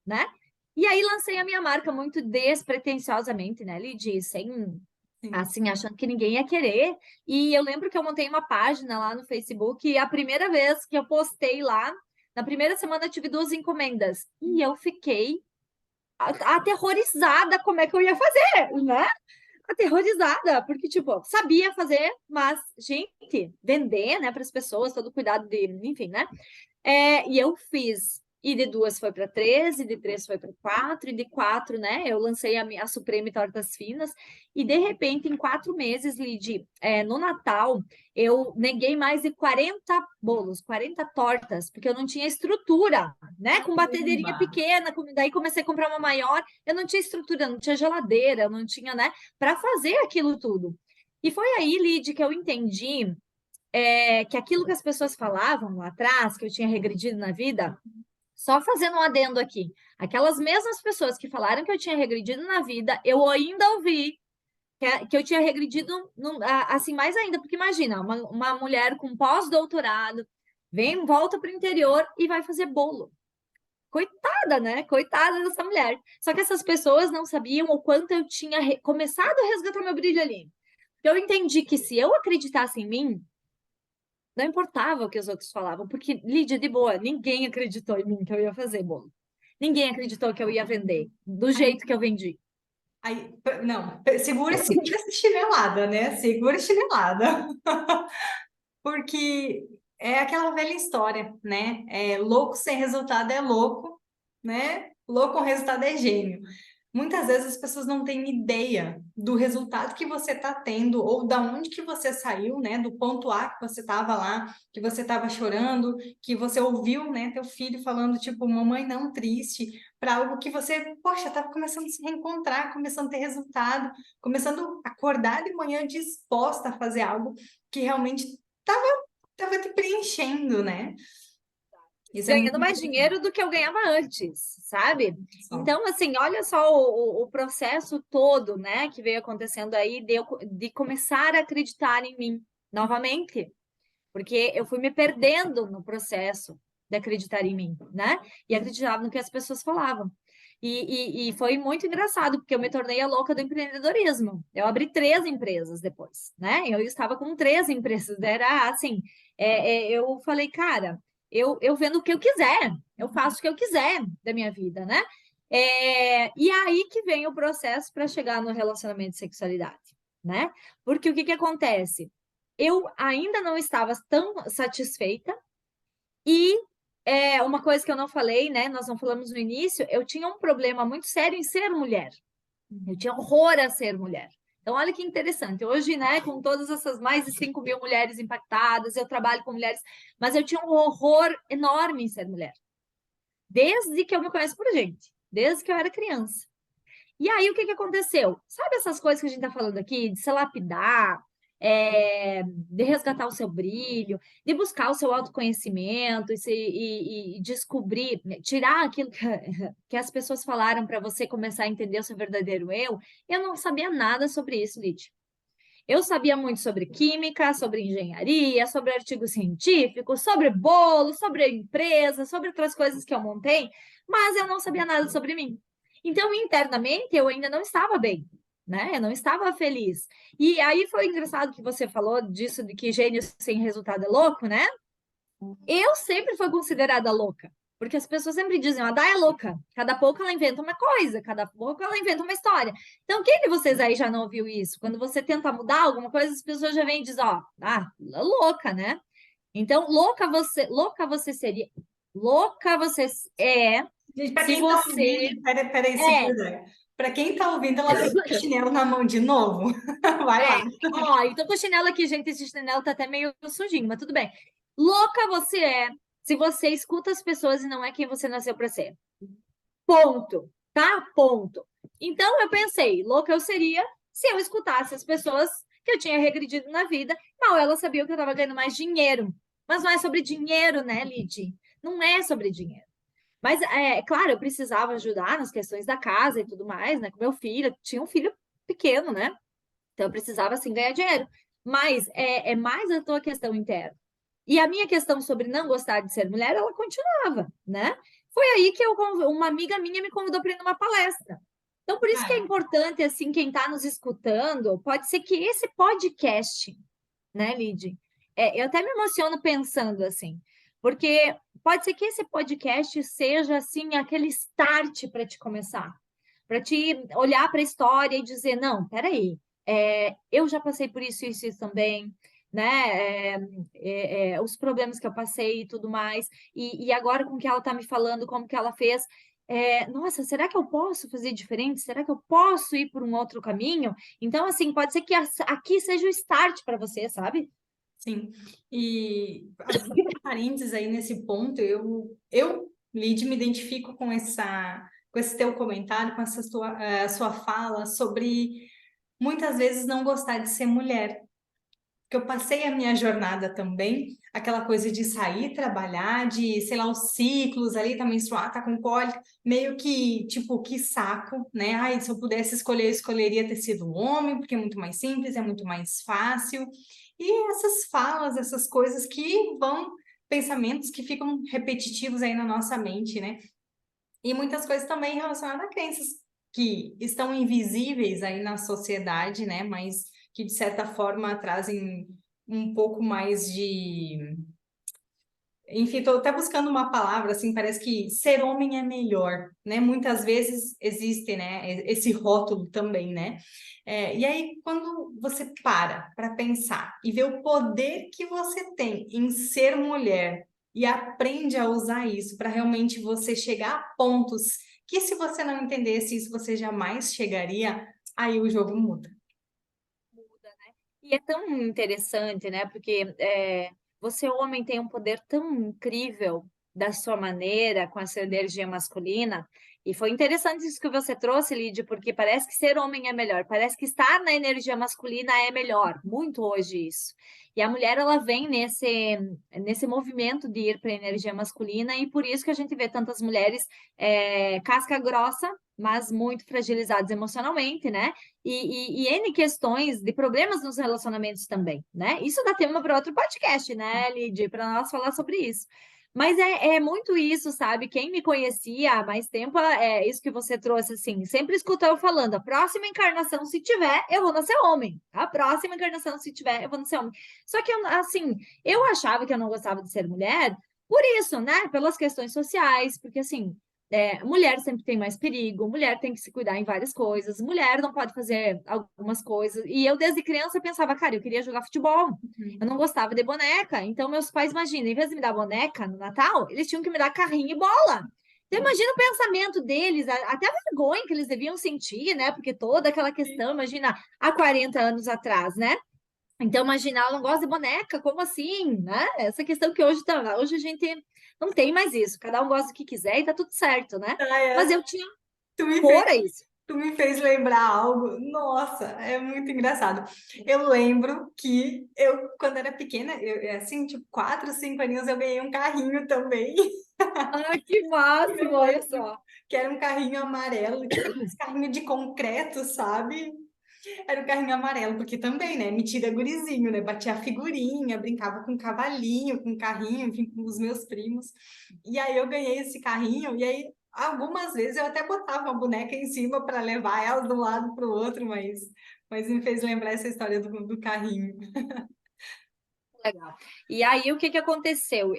né? E aí lancei a minha marca muito despretensiosamente, né, Lidy? Sem, sim. assim, achando que ninguém ia querer. E eu lembro que eu montei uma página lá no Facebook e a primeira vez que eu postei lá, na primeira semana eu tive 2 encomendas. E eu fiquei aterrorizada como é que eu ia fazer, né? Aterrorizada, porque, tipo, sabia fazer, mas, gente, vender, né, para as pessoas, todo cuidado de, enfim, né? E eu fiz. E de 2 foi para 3, e de 3 foi para 4, e de 4, né? Eu lancei a Supreme Tortas Finas, e de repente, em 4 meses, Lid, no Natal, eu neguei mais de 40 bolos, 40 tortas, porque eu não tinha estrutura, né? Com batedeirinha Caramba. pequena, daí comecei a comprar uma maior, eu não tinha estrutura, não tinha geladeira, não tinha, né? Para fazer aquilo tudo. E foi aí, Lid, que eu entendi que aquilo que as pessoas falavam lá atrás, que eu tinha regredido na vida, só fazendo um adendo aqui, aquelas mesmas pessoas que falaram que eu tinha regredido na vida, eu ainda ouvi que eu tinha regredido, assim, mais ainda, porque imagina, uma mulher com pós-doutorado vem, volta para o interior e vai fazer bolo. Coitada, né? Coitada dessa mulher. Só que essas pessoas não sabiam o quanto eu tinha começado a resgatar meu brilho ali. Eu entendi que se eu acreditasse em mim, não importava o que os outros falavam, porque, Lídia, de boa, ninguém acreditou em mim que eu ia fazer bolo. Ninguém acreditou que eu ia vender do jeito que eu vendi. Não, segura essa chinelada, né? Segura a chinelada. Porque é aquela velha história, né? Louco sem resultado é louco, né? Louco com resultado é gênio. Muitas vezes as pessoas não têm ideia do resultado que você está tendo ou da onde que você saiu, né? Do ponto A que você estava lá, que você estava chorando, que você ouviu, né? Teu filho falando tipo, mamãe não triste, para algo que você, poxa, estava começando a se reencontrar, começando a ter resultado, começando a acordar de manhã disposta a fazer algo que realmente estava te preenchendo, né? Isso é muito Ganhando mais interessante. dinheiro do que eu ganhava antes, sabe? Só. Então, assim, olha só o processo todo, né, que veio acontecendo aí de começar a acreditar em mim novamente, porque eu fui me perdendo no processo. de acreditar em mim, né? E acreditava no que as pessoas falavam. E foi muito engraçado, porque eu me tornei a louca do empreendedorismo. Eu abri 3 empresas depois, né? Eu estava com 3 empresas. Era assim, eu falei, cara, eu vendo o que eu quiser, eu faço o que eu quiser da minha vida, né? E aí que vem o processo para chegar no relacionamento de sexualidade, né? Porque o que acontece? Eu ainda não estava tão satisfeita e uma coisa que eu não falei, né? Nós não falamos no início, eu tinha um problema muito sério em ser mulher. Eu tinha horror a ser mulher. Então, olha que interessante. Hoje, né, com todas essas mais de 5 mil mulheres impactadas, eu trabalho com mulheres, mas eu tinha um horror enorme em ser mulher. Desde que eu me conheço por gente, desde que eu era criança. E aí, o que aconteceu? Sabe essas coisas que a gente está falando aqui, de se lapidar, de resgatar o seu brilho, de buscar o seu autoconhecimento e descobrir, né, tirar aquilo que as pessoas falaram para você começar a entender o seu verdadeiro eu? Eu não sabia nada sobre isso, Lid. Eu sabia muito sobre química, sobre engenharia, sobre artigo científico, sobre bolo, sobre empresa, sobre outras coisas que eu montei, mas eu não sabia nada sobre mim. Então, internamente, eu ainda não estava bem, né? Eu não estava feliz. E aí foi engraçado que você falou disso, de que gênio sem resultado é louco, né? Eu sempre fui considerada louca, porque as pessoas sempre dizem, a Day é louca, cada pouco ela inventa uma coisa, cada pouco ela inventa uma história. Então, quem de vocês aí já não ouviu isso? Quando você tenta mudar alguma coisa, as pessoas já vêm e dizem, ó, louca, né? Então, louca você seria, louca você é Gente, para se quem está você ouvindo, peraí, é, segura. Para quem está ouvindo, ela pegou o chinelo na mão de novo. Vai lá. ó, então com o chinelo aqui, gente, esse chinelo tá até meio sujinho, mas tudo bem. Louca você é se você escuta as pessoas e não é quem você nasceu para ser. Ponto, tá? Ponto. Então eu pensei, louca eu seria se eu escutasse as pessoas que eu tinha regredido na vida, mal elas sabiam que eu estava ganhando mais dinheiro. Mas não é sobre dinheiro, né, Lid? Não é sobre dinheiro. Mas, claro, eu precisava ajudar nas questões da casa e tudo mais, né? Com meu filho, eu tinha um filho pequeno, né? Então eu precisava, assim, ganhar dinheiro. Mas é mais a tua questão interna. E a minha questão sobre não gostar de ser mulher, ela continuava, né? Foi aí que uma amiga minha me convidou para ir numa palestra. Então, por isso que é Ah, importante, assim, quem está nos escutando, pode ser que esse podcast, né, Lid? Eu até me emociono pensando assim, porque pode ser que esse podcast seja, assim, aquele start para te começar, para te olhar para a história e dizer, não, peraí, eu já passei por isso também, né? Os problemas que eu passei e tudo mais, e agora com o que ela está me falando, como que ela fez, nossa, será que eu posso fazer diferente? Será que eu posso ir por um outro caminho? Então, assim, pode ser que aqui seja o start para você, sabe? sim. E abrindo um parênteses aí nesse ponto, Lid, me identifico com esse teu comentário, com essa sua fala sobre muitas vezes não gostar de ser mulher. Que eu passei a minha jornada também, aquela coisa de sair, trabalhar, de, sei lá, os ciclos ali, tá menstruada, tá com cólica, meio que, tipo, que saco, né? Ai, se eu pudesse escolher, eu escolheria ter sido um homem, porque é muito mais simples, é muito mais fácil. E essas falas, essas coisas que vão, pensamentos que ficam repetitivos aí na nossa mente, né? E muitas coisas também relacionadas a crenças que estão invisíveis aí na sociedade, né? Mas que de certa forma trazem um pouco mais de. Enfim, estou até buscando uma palavra, assim, parece que ser homem é melhor, né? Muitas vezes existe, né, esse rótulo também, né? E aí, quando você para pensar e vê o poder que você tem em ser mulher e aprende a usar isso para realmente você chegar a pontos que se você não entendesse isso, você jamais chegaria, aí o jogo muda. E é tão interessante, né? Porque você, homem, tem um poder tão incrível da sua maneira, com a sua energia masculina. E foi interessante isso que você trouxe, Lídia, porque parece que ser homem é melhor, parece que estar na energia masculina é melhor, muito hoje isso. E a mulher, ela vem nesse movimento de ir para a energia masculina, e por isso que a gente vê tantas mulheres casca grossa, mas muito fragilizadas emocionalmente, né? E N questões de problemas nos relacionamentos também, né? Isso dá tema para outro podcast, né, Lidy? Para nós falar sobre isso. Mas é muito isso, sabe? Quem me conhecia há mais tempo, é isso que você trouxe, assim. Sempre escutou eu falando, a próxima encarnação, se tiver, eu vou nascer homem. A próxima encarnação, se tiver, eu vou nascer homem. Só que, assim, eu achava que eu não gostava de ser mulher por isso, né? Pelas questões sociais, porque, assim, mulher sempre tem mais perigo, mulher tem que se cuidar em várias coisas, mulher não pode fazer algumas coisas. E eu, desde criança, pensava, cara, eu queria jogar futebol. Eu não gostava de boneca. Então, meus pais, imagina, em vez de me dar boneca no Natal, eles tinham que me dar carrinho e bola. Então, imagina o pensamento deles, até a vergonha que eles deviam sentir, né? Porque toda aquela questão, imagina, há 40 anos atrás, né? Então, imagina, ela não gosta de boneca, como assim, né? Essa questão que hoje a gente não tem mais isso. Cada um gosta do que quiser e tá tudo certo, né? Ah, Mas é. eu tinha Tu me fez, horror a isso. tu me fez lembrar algo. Nossa, é muito engraçado. Eu lembro que eu, quando era pequena, assim, tipo, 4, 5 aninhos, eu ganhei um carrinho também. Ah, que Eu máximo, olha lembro só. que era um carrinho amarelo, tipo, esse carrinho de concreto, sabe? Era um carrinho amarelo, porque também, né? Metida gurizinho, né? Batia a figurinha, brincava com cavalinho, com carrinho, enfim, com os meus primos. E aí eu ganhei esse carrinho, e aí algumas vezes eu até botava uma boneca em cima para levar ela de um lado para o outro, mas me fez lembrar essa história do carrinho. Legal. E aí, o que que aconteceu?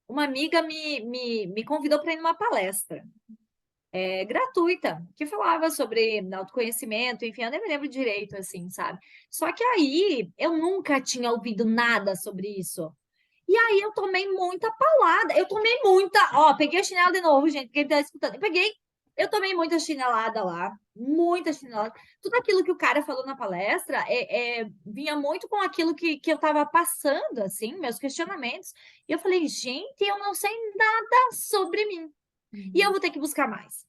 Uma amiga me convidou para ir numa palestra gratuita, que falava sobre autoconhecimento, enfim, eu nem me lembro direito, assim, sabe? Só que aí, eu nunca tinha ouvido nada sobre isso. E aí, eu tomei muita paulada, eu tomei muita... Ó, peguei a chinela de novo, gente, quem tá escutando. Eu tomei muita chinelada lá, muita chinelada. Tudo aquilo que o cara falou na palestra vinha muito com aquilo que eu estava passando, assim, meus questionamentos. E eu falei, gente, eu não sei nada sobre mim. E eu vou ter que buscar mais.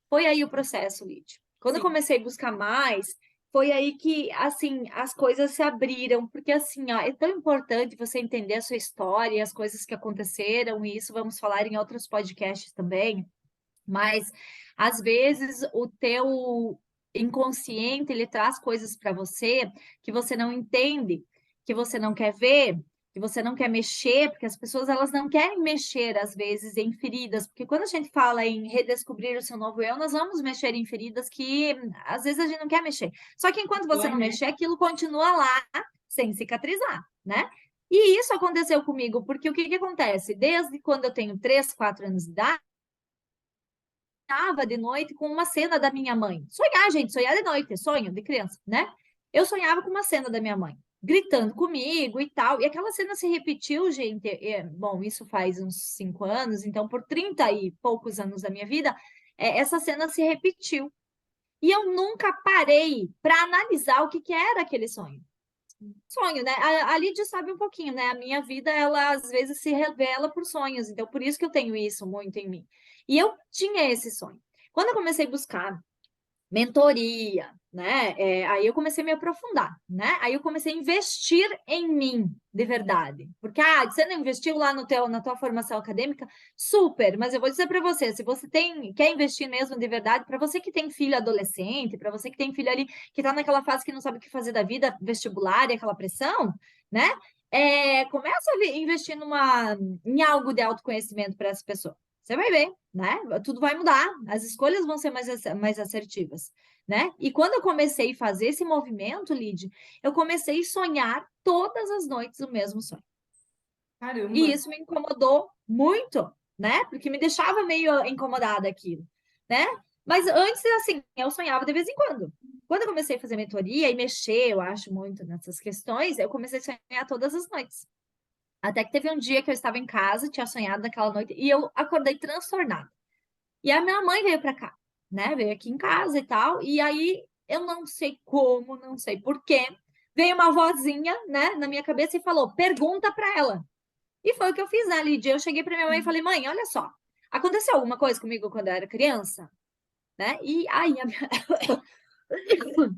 Foi aí o processo, Lid. Quando eu Sim. comecei a buscar mais, foi aí que, assim, as coisas se abriram, porque, assim, ó, é tão importante você entender a sua história, as coisas que aconteceram, e isso vamos falar em outros podcasts também, mas, às vezes, o teu inconsciente, ele traz coisas para você que você não entende, que você não quer ver, que você não quer mexer, porque as pessoas elas não querem mexer às vezes em feridas, porque quando a gente fala em redescobrir o seu novo eu, nós vamos mexer em feridas que às vezes a gente não quer mexer. Só que enquanto você Dói, não né? mexer, aquilo continua lá sem cicatrizar, né? E isso aconteceu comigo, porque o que que acontece? Desde quando eu tenho 3, 4 anos de idade, sonhava de noite com uma cena da minha mãe. Sonhar, gente, sonhar de noite, sonho de criança, né? Eu sonhava com uma cena da minha mãe, gritando comigo e tal. E aquela cena se repetiu, gente. Bom, isso faz uns 5 anos, então por 30 e poucos anos da minha vida, essa cena se repetiu. E eu nunca parei para analisar o que, que era aquele sonho. Sonho, né? A Lídia sabe um pouquinho, né? A minha vida, ela às vezes se revela por sonhos, então por isso que eu tenho isso muito em mim. E eu tinha esse sonho. Quando eu comecei a buscar mentoria, né? Aí eu comecei a me aprofundar, né? Aí eu comecei a investir em mim, de verdade. Porque, você não investiu lá na tua formação acadêmica? Super, mas eu vou dizer para você, se você quer investir mesmo de verdade, para você que tem filho adolescente, para você que tem filho ali que está naquela fase que não sabe o que fazer da vida, vestibular e aquela pressão, né? Começa a investir em algo de autoconhecimento para essa pessoa. Você vai ver, né? Tudo vai mudar, as escolhas vão ser mais assertivas, né? E quando eu comecei a fazer esse movimento, Lid, eu comecei a sonhar todas as noites o mesmo sonho. E Caramba. isso me incomodou muito, né? Porque me deixava meio incomodada aquilo, né? Mas antes, assim, eu sonhava de vez em quando. Quando eu comecei a fazer mentoria e mexer, eu acho, muito nessas questões, eu comecei a sonhar todas as noites. Até que teve um dia que eu estava em casa, tinha sonhado naquela noite, e eu acordei transtornada. E a minha mãe veio para cá, né? Veio aqui em casa e tal. E aí eu não sei como, não sei por quê. Veio uma vozinha, né, na minha cabeça e falou: pergunta para ela. E foi o que eu fiz, né, Lídia? Eu cheguei para minha mãe e falei: mãe, olha só, aconteceu alguma coisa comigo quando eu era criança, né? E aí,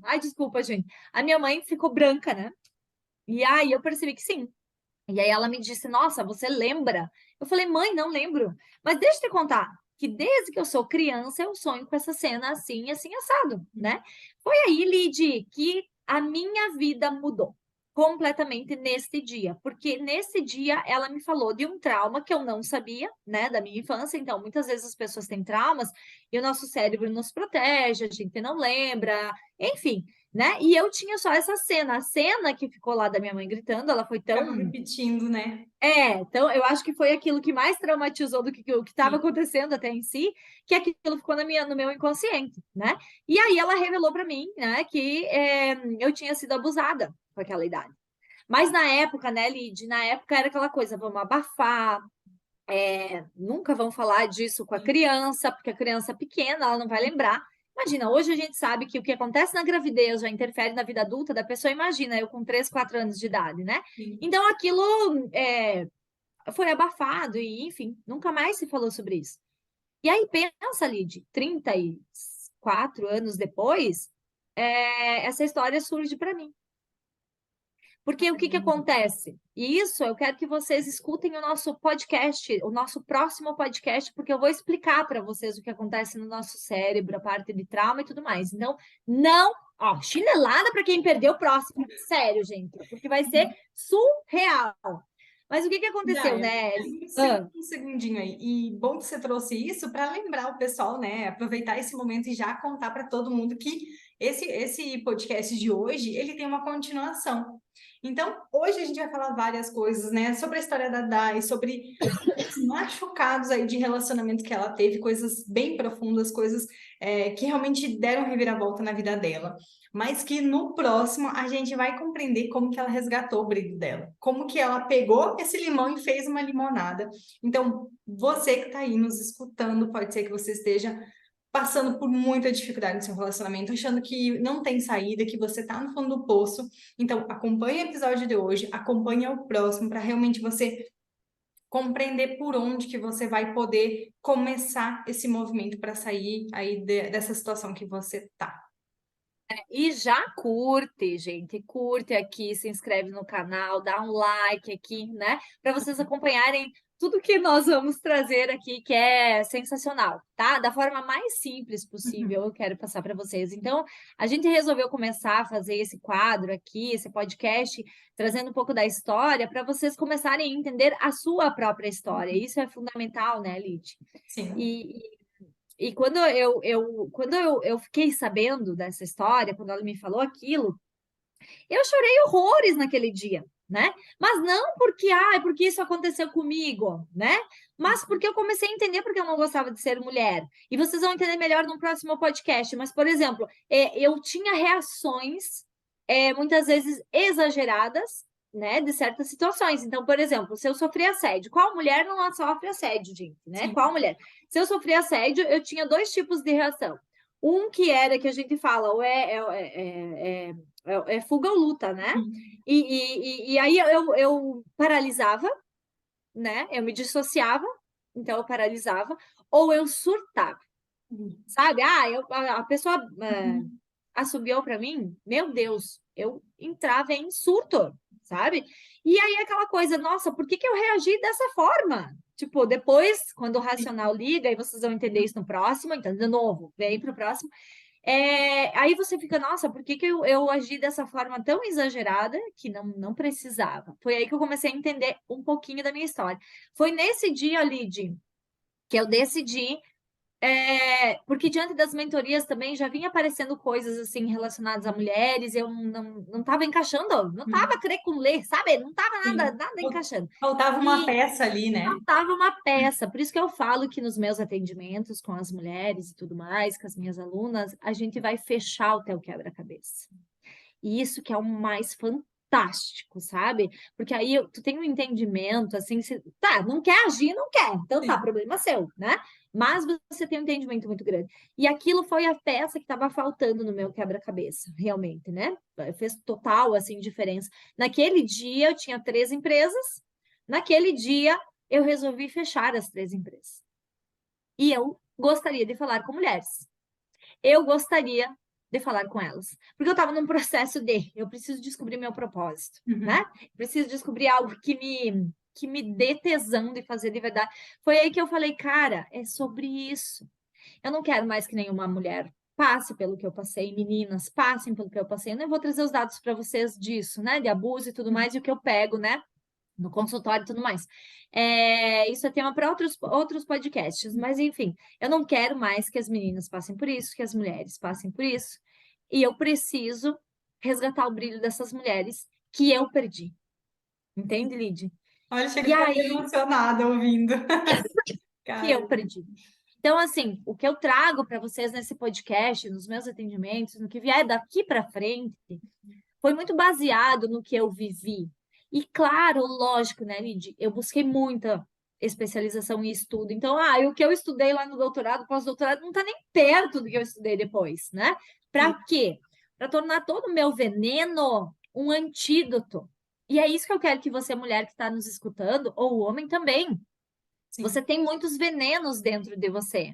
ai, desculpa, gente. A minha mãe ficou branca, né? E aí eu percebi que sim. E aí ela me disse: nossa, você lembra? Eu falei: mãe, não lembro. Mas deixa eu te contar que desde que eu sou criança eu sonho com essa cena assim, assim, assado, né? Foi aí, Lid, que a minha vida mudou. completamente nesse dia, porque nesse dia ela me falou de um trauma que eu não sabia, né, da minha infância. Então, muitas vezes as pessoas têm traumas e o nosso cérebro nos protege, a gente não lembra, enfim, né? E eu tinha só essa cena, a cena que ficou lá da minha mãe gritando, ela foi Acaba tão repetindo, né? então eu acho que foi aquilo que mais traumatizou do que o que estava Sim. acontecendo até em si, que aquilo ficou no meu inconsciente, né? E aí ela revelou para mim, né, que eu tinha sido abusada com aquela idade. Mas na época, né, Lid, na época era aquela coisa, vamos abafar, nunca vão falar disso com a Sim. criança, porque a criança é pequena, ela não vai lembrar. Imagina, hoje a gente sabe que o que acontece na gravidez já interfere na vida adulta da pessoa. Imagina, eu com 3, 4 anos de idade, né? Sim. Então aquilo foi abafado e, enfim, nunca mais se falou sobre isso. E aí pensa, Lid, 34 anos depois, essa história surge para mim. Porque o que acontece? E isso eu quero que vocês escutem o nosso podcast, o nosso próximo podcast, porque eu vou explicar para vocês o que acontece no nosso cérebro, a parte de trauma e tudo mais. Então, não, ó, chinelada para quem perdeu o próximo. Sério, gente, porque vai ser surreal. Mas o que aconteceu, Daia, né, Ellie? um segundinho aí. E bom que você trouxe isso para lembrar o pessoal, né? Aproveitar esse momento e já contar para todo mundo que esse podcast de hoje, ele tem uma continuação. Então, hoje a gente vai falar várias coisas, né? Sobre a história da Dai, sobre os machucados aí de relacionamento que ela teve, coisas bem profundas, coisas que realmente deram reviravolta na vida dela. Mas que no próximo a gente vai compreender como que ela resgatou o brilho dela, como que ela pegou esse limão e fez uma limonada. Então, você que está aí nos escutando, pode ser que você esteja passando por muita dificuldade no seu relacionamento, achando que não tem saída, que você está no fundo do poço. Então, acompanhe o episódio de hoje, acompanhe o próximo para realmente você compreender por onde que você vai poder começar esse movimento para sair aí dessa situação que você tá. E já curte, gente, curte aqui, se inscreve no canal, dá um like aqui, né? Para vocês acompanharem tudo que nós vamos trazer aqui, que é sensacional, tá? Da forma mais simples possível, eu quero passar para vocês. Então, a gente resolveu começar a fazer esse quadro aqui, esse podcast, trazendo um pouco da história, para vocês começarem a entender a sua própria história. Isso é fundamental, né, Lid? Sim. E quando eu fiquei sabendo dessa história, quando ela me falou aquilo, eu chorei horrores naquele dia, né? Mas não porque isso aconteceu comigo, né? Mas porque eu comecei a entender porque eu não gostava de ser mulher. E vocês vão entender melhor no próximo podcast. Mas, por exemplo, eu tinha reações muitas vezes exageradas, né, de certas situações. Então, por exemplo, se eu sofri assédio, qual mulher não sofre assédio, gente, né? Sim. Qual mulher? Se eu sofri assédio, eu tinha dois tipos de reação. Um que era que a gente fala, ou é fuga ou luta, né? E aí eu paralisava, né? Eu me dissociava, então eu paralisava, ou eu surtava, sabe? A pessoa assobiou para mim, meu Deus, eu entrava em surto, sabe? E aí aquela coisa, nossa, por que eu reagi dessa forma? Tipo, depois, quando o racional liga, e vocês vão entender isso no próximo, então, de novo, vem para o próximo. Aí você fica, nossa, por que eu agi dessa forma tão exagerada que não precisava? Foi aí que eu comecei a entender um pouquinho da minha história. Foi nesse dia, Lid, que eu decidi porque diante das mentorias também já vinha aparecendo coisas assim relacionadas a mulheres, eu não estava encaixando, não estava querendo com ler, sabe? Não estava Sim. nada encaixando. Faltava uma E peça ali, né? faltava uma peça, por isso que eu falo que nos meus atendimentos com as mulheres e tudo mais, com as minhas alunas, a gente vai fechar o teu quebra-cabeça. E isso que é o mais fantástico, sabe? Porque aí tu tem um entendimento, assim, tá, não quer agir, não quer. Então tá, Sim. problema seu, né? Mas você tem um entendimento muito grande. E aquilo foi a peça que estava faltando no meu quebra-cabeça, realmente, né? Fez total, assim, diferença. Naquele dia eu tinha 3 empresas, naquele dia eu resolvi fechar as 3 empresas. E eu gostaria de falar com mulheres. Eu gostaria de falar com elas. Porque eu estava num processo eu preciso descobrir meu propósito, né? Preciso descobrir algo que me dê tesão de fazer de verdade. Foi aí que eu falei, cara, é sobre isso. Eu não quero mais que nenhuma mulher passe pelo que eu passei, meninas, passem pelo que eu passei. Eu não vou trazer os dados para vocês disso, né? De abuso e tudo mais, e o que eu pego, né? No consultório e tudo mais. Isso é tema para outros podcasts, mas enfim, eu não quero mais que as meninas passem por isso, que as mulheres passem por isso, e eu preciso resgatar o brilho dessas mulheres que eu perdi. Entende, Lid? Olha, chega E a ficar aí emocionada ouvindo. que Cara, eu perdi. Então, assim, o que eu trago para vocês nesse podcast, nos meus atendimentos, no que vier daqui para frente, foi muito baseado no que eu vivi. E claro, lógico, né, Lid? Eu busquei muita especialização e estudo. Então, o que eu estudei lá no doutorado, pós-doutorado, não está nem perto do que eu estudei depois, né? Para sim, quê? Para tornar todo o meu veneno um antídoto. E é isso que eu quero que você, mulher que está nos escutando, ou o homem também, sim. você tem muitos venenos dentro de você.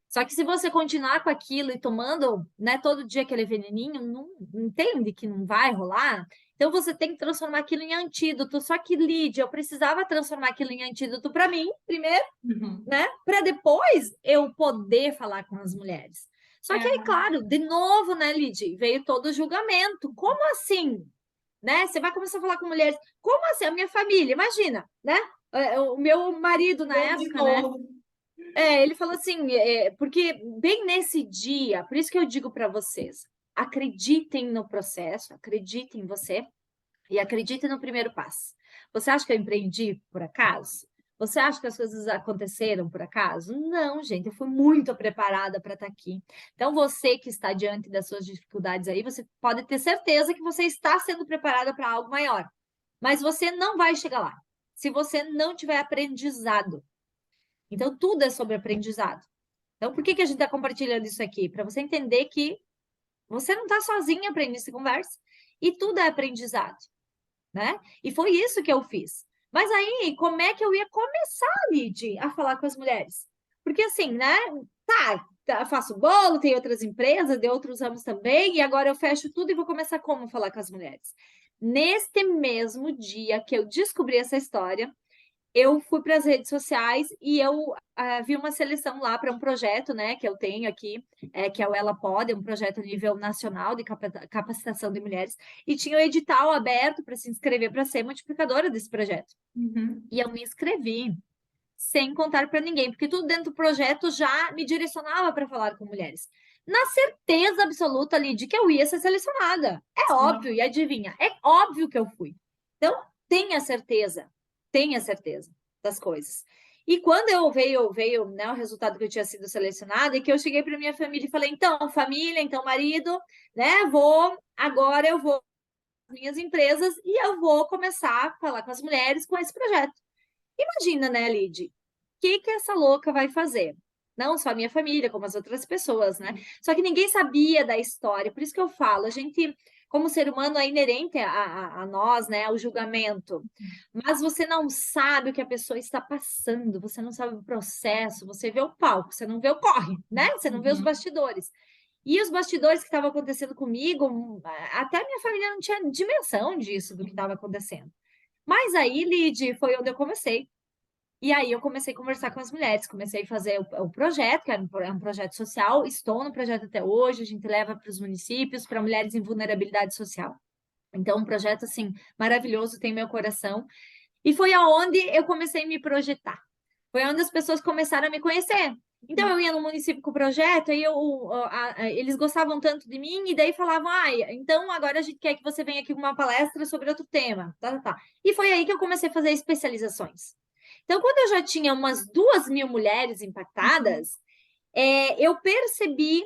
Só que se você continuar com aquilo e tomando, né, todo dia aquele veneninho, não entende que não vai rolar. Então você tem que transformar aquilo em antídoto. Só que, Lídia, eu precisava transformar aquilo em antídoto para mim, primeiro, Uhum. né, para depois eu poder falar com as mulheres. Só que aí, É, claro, de novo, né, Lídia, veio todo o julgamento. Como assim? Né? Você vai começar a falar com mulheres. Como assim? A minha família, imagina, né? O meu marido na eu de época, né? novo. Ele falou assim, porque bem nesse dia, por isso que eu digo para vocês, acreditem no processo, acreditem em você e acreditem no primeiro passo. Você acha que eu empreendi por acaso? Você acha que as coisas aconteceram por acaso? Não, gente, eu fui muito preparada para estar aqui. Então, você que está diante das suas dificuldades aí, você pode ter certeza que você está sendo preparada para algo maior. Mas você não vai chegar lá se você não tiver aprendizado. Então, tudo é sobre aprendizado. Então, por que a gente está compartilhando isso aqui? Para você entender que você não está sozinha aprendendo essa conversa. E tudo é aprendizado, né? E foi isso que eu fiz. Mas aí, como é que eu ia começar, Lid, a falar com as mulheres? Porque assim, né? Faço bolo, tem outras empresas, de outros ramos também, e agora eu fecho tudo e vou começar como falar com as mulheres. Neste mesmo dia que eu descobri essa história, eu fui para as redes sociais e eu vi uma seleção lá para um projeto, né, que eu tenho aqui, que é o Ela Pode, um projeto a nível nacional de capacitação de mulheres, e tinha o edital aberto para se inscrever para ser multiplicadora desse projeto. Uhum. E eu me inscrevi, sem contar para ninguém, porque tudo dentro do projeto já me direcionava para falar com mulheres. Na certeza absoluta ali de que eu ia ser selecionada. É óbvio, e adivinha, é óbvio que eu fui. Então, tenha certeza das coisas. E quando veio né, o resultado que eu tinha sido selecionada, e que eu cheguei para minha família e falei, então, família, então, marido, né, agora eu vou minhas empresas e eu vou começar a falar com as mulheres com esse projeto. Imagina, né, Lid? O que essa louca vai fazer? Não só a minha família, como as outras pessoas, né? Só que ninguém sabia da história. Por isso que eu falo, a gente, como ser humano, é inerente a nós, né? Ao julgamento. Mas você não sabe o que a pessoa está passando, você não sabe o processo, você vê o palco, você não vê o corre, né? Você não vê os Uhum. bastidores. E os bastidores que estavam acontecendo comigo, até a minha família não tinha dimensão disso, do que estava acontecendo. Mas aí, Lid, foi onde eu comecei. E aí eu comecei a conversar com as mulheres, comecei a fazer o projeto, que é um projeto social, estou no projeto até hoje, a gente leva para os municípios, para mulheres em vulnerabilidade social. Então, um projeto, assim, maravilhoso, tem meu coração. E foi aonde eu comecei a me projetar. Foi onde as pessoas começaram a me conhecer. Então, eu ia no município com o projeto, aí eles gostavam tanto de mim, e daí falavam, então agora a gente quer que você venha aqui com uma palestra sobre outro tema. Tá. E foi aí que eu comecei a fazer especializações. Então, quando eu já tinha umas 2.000 mulheres impactadas, eu percebi,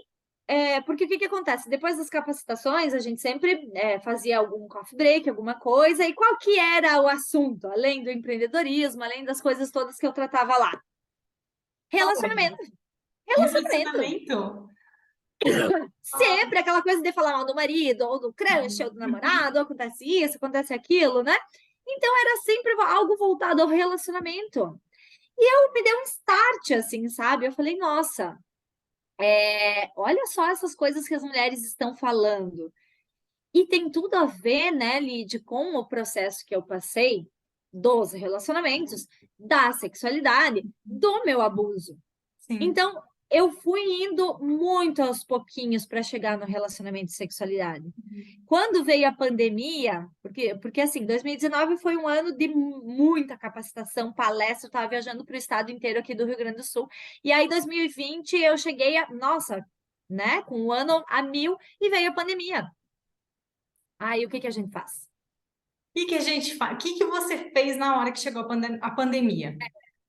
porque o que acontece? Depois das capacitações, a gente sempre fazia algum coffee break, alguma coisa, e qual que era o assunto, além do empreendedorismo, além das coisas todas que eu tratava lá? Relacionamento, relacionamento. Relacionamento? Sempre aquela coisa de falar mal do marido, ou do crush, ou do namorado, ou acontece isso, acontece aquilo, né? Então, era sempre algo voltado ao relacionamento. E eu me dei um start, assim, sabe? Eu falei, nossa, olha só essas coisas que as mulheres estão falando. E tem tudo a ver, né, Lid, com o processo que eu passei dos relacionamentos, da sexualidade, do meu abuso. Sim. Então, eu fui indo muito aos pouquinhos para chegar no relacionamento de sexualidade. Quando veio a pandemia, porque assim, 2019 foi um ano de muita capacitação, palestra, eu estava viajando para o estado inteiro aqui do Rio Grande do Sul, e aí 2020 eu cheguei nossa, né, com um ano a mil, e veio a pandemia. Aí o que a gente faz? O que a gente faz? O que você fez na hora que chegou a pandemia?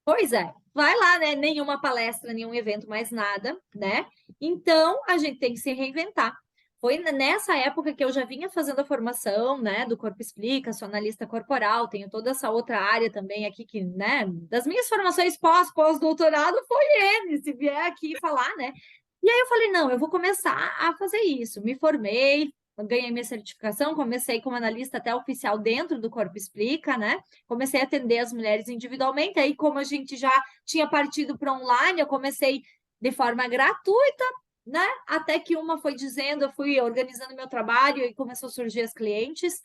Pois é, vai lá, né? Nenhuma palestra, nenhum evento, mais nada, né? Então, a gente tem que se reinventar. Foi nessa época que eu já vinha fazendo a formação, né, do Corpo Explica, sou analista corporal, tenho toda essa outra área também aqui que, né, das minhas formações pós-doutorado foi ele, se vier aqui falar, né? E aí eu falei, não, eu vou começar a fazer isso. Me formei, ganhei minha certificação, comecei como analista até oficial dentro do Corpo Explica, né? Comecei a atender as mulheres individualmente, aí como a gente já tinha partido para online, eu comecei de forma gratuita, né? Até que uma foi dizendo, eu fui organizando meu trabalho e começou a surgir as clientes.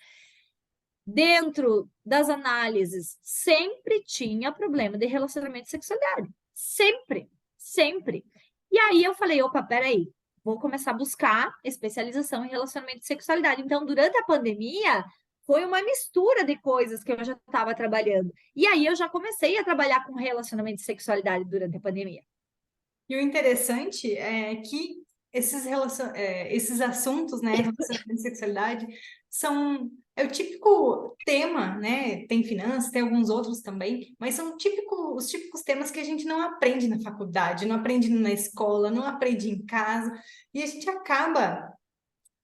Dentro das análises, sempre tinha problema de relacionamento e sexualidade. Sempre, sempre. E aí eu falei, opa, peraí, vou começar a buscar especialização em relacionamento e sexualidade. Então, durante a pandemia, foi uma mistura de coisas que eu já estava trabalhando. E aí eu já comecei a trabalhar com relacionamento e sexualidade durante a pandemia. E o interessante é que esses assuntos, né, relacionamento e sexualidade, é o típico tema, né? Tem finanças, tem alguns outros também, mas são os típicos temas que a gente não aprende na faculdade, não aprende na escola, não aprende em casa, e a gente acaba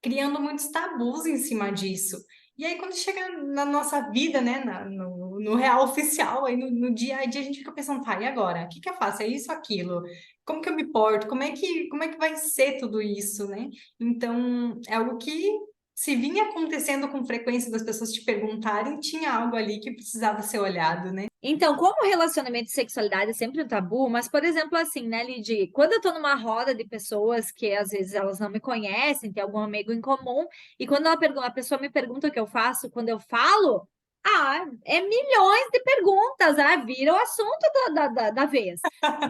criando muitos tabus em cima disso. E aí, quando chega na nossa vida, né, no real oficial, aí no dia a dia, a gente fica pensando, tá, e agora? O que que eu faço? É isso, aquilo? Como que eu me porto? Como é que vai ser tudo isso, né? Então, é algo que, se vinha acontecendo com frequência das pessoas te perguntarem, tinha algo ali que precisava ser olhado, né? Então, como relacionamento e sexualidade é sempre um tabu, mas, por exemplo, assim, né, Lidy, quando eu tô numa roda de pessoas que às vezes elas não me conhecem, tem algum amigo em comum, e quando a pessoa me pergunta o que eu faço, quando eu falo, é milhões de perguntas, vira o assunto da vez.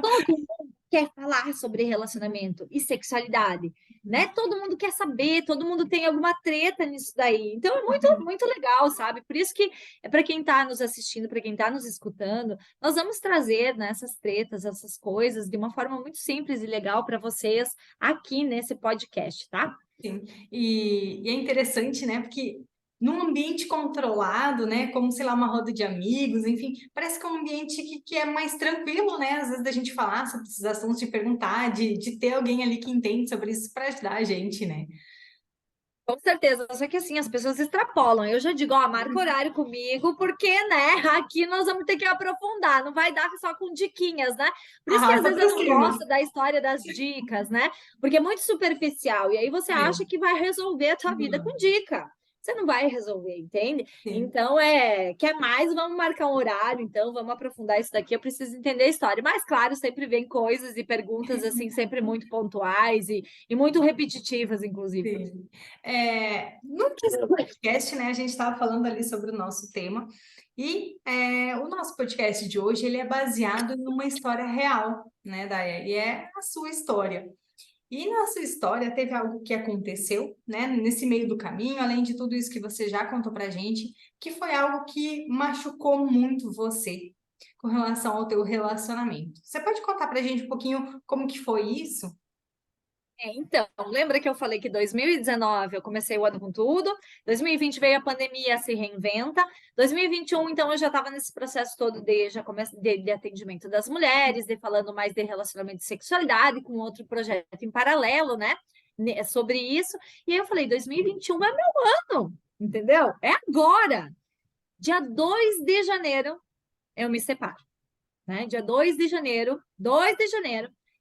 Todo mundo quer falar sobre relacionamento e sexualidade, né? Todo mundo quer saber, todo mundo tem alguma treta nisso daí. Então é muito, muito legal, sabe? Por isso que é para quem está nos assistindo, para quem está nos escutando, nós vamos trazer, né, essas tretas, essas coisas de uma forma muito simples e legal para vocês aqui nesse podcast, tá? Sim, e é interessante, né? Porque num ambiente controlado, né? Como, sei lá, uma roda de amigos, enfim, parece que é um ambiente que é mais tranquilo, né? Às vezes da gente falar sobre esses assuntos, de perguntar, de ter alguém ali que entende sobre isso para ajudar a gente, né? Com certeza, só que assim, as pessoas extrapolam. Eu já digo, ó, marca horário comigo, porque, né, aqui nós vamos ter que aprofundar, não vai dar só com diquinhas, né? Por isso que às Arrasta vezes eu para não cima. gosto da história das dicas, né? Porque é muito superficial, e aí você acha É. que vai resolver a tua vida com Uhum. dica. Você não vai resolver, entende? Sim. Então, quer mais? Vamos marcar um horário, então, vamos aprofundar isso daqui. Eu preciso entender a história. Mas, claro, sempre vem coisas e perguntas, assim, sempre muito pontuais e muito repetitivas, inclusive. Sim. No podcast, né, a gente estava falando ali sobre o nosso tema e o nosso podcast de hoje ele é baseado em uma história real, né, Daia? E é a sua história. E na sua história teve algo que aconteceu, né, nesse meio do caminho, além de tudo isso que você já contou pra gente, que foi algo que machucou muito você com relação ao teu relacionamento. Você pode contar pra gente um pouquinho como que foi isso? Então, lembra que eu falei que 2019 eu comecei o ano com tudo, 2020 veio a pandemia, se reinventa, 2021, então, eu já estava nesse processo todo de atendimento das mulheres, de falando mais de relacionamento e sexualidade, com outro projeto em paralelo, né, sobre isso, e aí eu falei, 2021 é meu ano, entendeu? É agora! Dia 2 de janeiro, eu me separo, né? Dia 2 de janeiro,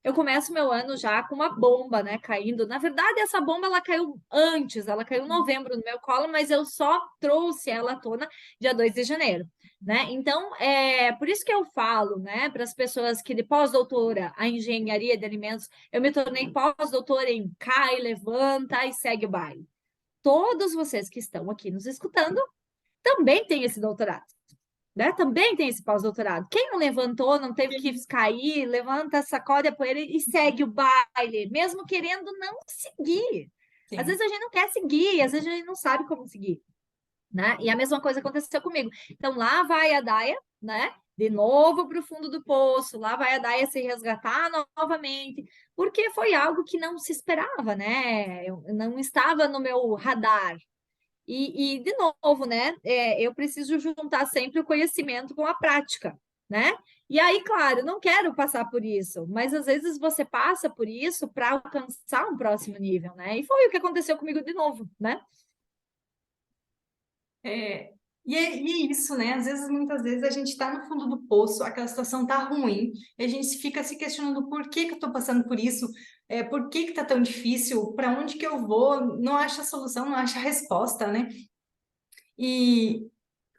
eu começo meu ano já com uma bomba, né, caindo. Na verdade, essa bomba ela caiu antes, ela caiu em novembro no meu colo, mas eu só trouxe ela à tona dia 2 de janeiro, né? Então, por isso que eu falo, né, para as pessoas que de pós-doutora a engenharia de alimentos, eu me tornei pós-doutora em cai, levanta e segue o baile. Todos vocês que estão aqui nos escutando também têm esse doutorado. né? Também tem esse pós-doutorado. Quem não levantou, não teve que cair, levanta, sacode a poeira e segue o baile, mesmo querendo não seguir. Às Sim. vezes a gente não quer seguir, às vezes a gente não sabe como seguir, né? E a mesma coisa aconteceu comigo. Então lá vai a Daia, né? De novo para o fundo do poço, lá vai a Daia se resgatar novamente, porque foi algo que não se esperava, né? Eu não estava no meu radar. De novo, né? Eu preciso juntar sempre o conhecimento com a prática, né? E aí, claro, eu não quero passar por isso, mas às vezes você passa por isso para alcançar um próximo nível, né? E foi o que aconteceu comigo de novo, né? É, e é isso, né? Às vezes, muitas vezes, a gente está no fundo do poço, aquela situação tá ruim, e a gente fica se questionando por que que eu estou passando por isso, por que que tá tão difícil, para onde que eu vou, não acha a solução, não acha a resposta, né? E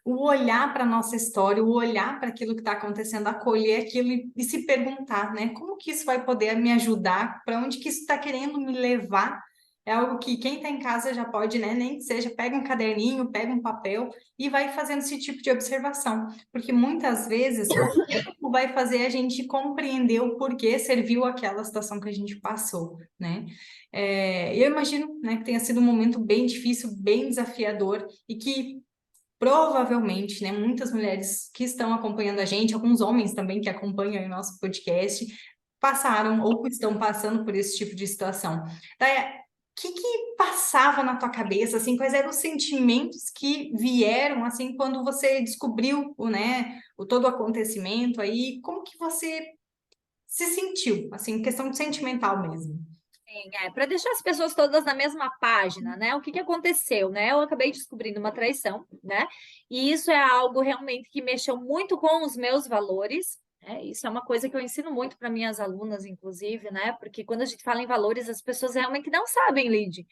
o olhar para a nossa história, o olhar para aquilo que está acontecendo, acolher aquilo e se perguntar, né? Como que isso vai poder me ajudar? Para onde que isso está querendo me levar? É algo que quem está em casa já pode, né? Nem que seja, pega um caderninho, pega um papel e vai fazendo esse tipo de observação. Porque muitas vezes o tempo vai fazer a gente compreender o porquê serviu aquela situação que a gente passou, né? Eu imagino, né, que tenha sido um momento bem difícil, bem desafiador e que provavelmente, né, muitas mulheres que estão acompanhando a gente, alguns homens também que acompanham o nosso podcast, passaram ou estão passando por esse tipo de situação. Daí, o que que passava na tua cabeça, assim, quais eram os sentimentos que vieram, assim, quando você descobriu, né, todo o acontecimento aí, como que você se sentiu, assim, questão de sentimental mesmo? Sim, para deixar as pessoas todas na mesma página, né? O que que aconteceu, né? Eu acabei descobrindo uma traição, né? E isso é algo realmente que mexeu muito com os meus valores, né? Isso é uma coisa que eu ensino muito para minhas alunas, inclusive, né? Porque quando a gente fala em valores, as pessoas realmente não sabem, Lid.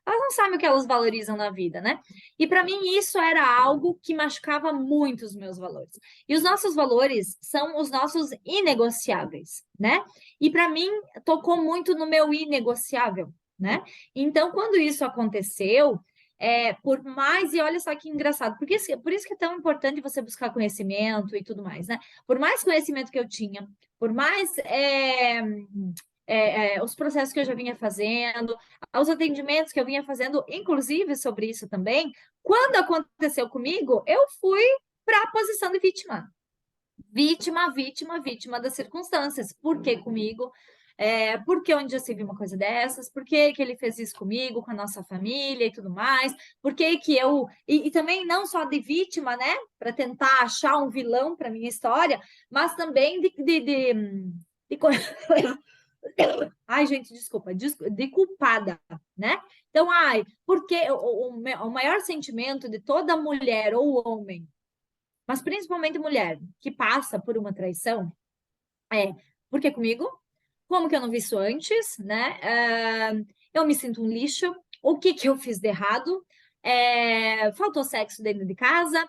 Elas não sabem o que elas valorizam na vida, né? E para mim isso era algo que machucava muito os meus valores. E os nossos valores são os nossos inegociáveis, né? E para mim tocou muito no meu inegociável, né? Então, quando isso aconteceu, por mais, e olha só que engraçado, por isso que é tão importante você buscar conhecimento e tudo mais, né? Por mais conhecimento que eu tinha, por mais os processos que eu já vinha fazendo, os atendimentos que eu vinha fazendo, inclusive sobre isso também, quando aconteceu comigo, eu fui para a posição de vítima. Vítima, vítima, vítima das circunstâncias. Por que comigo? Por que onde já se viu uma coisa dessas? Por que que ele fez isso comigo, com a nossa família e tudo mais? Por que que eu... E também não só de vítima, né? Para tentar achar um vilão para minha história, mas também de Ai, gente, desculpa, de culpada, né? Então, porque o maior sentimento de toda mulher ou homem, mas principalmente mulher, que passa por uma traição, por que comigo? Como que eu não vi isso antes, né? Eu me sinto um lixo. O que que eu fiz de errado? Faltou sexo dentro de casa.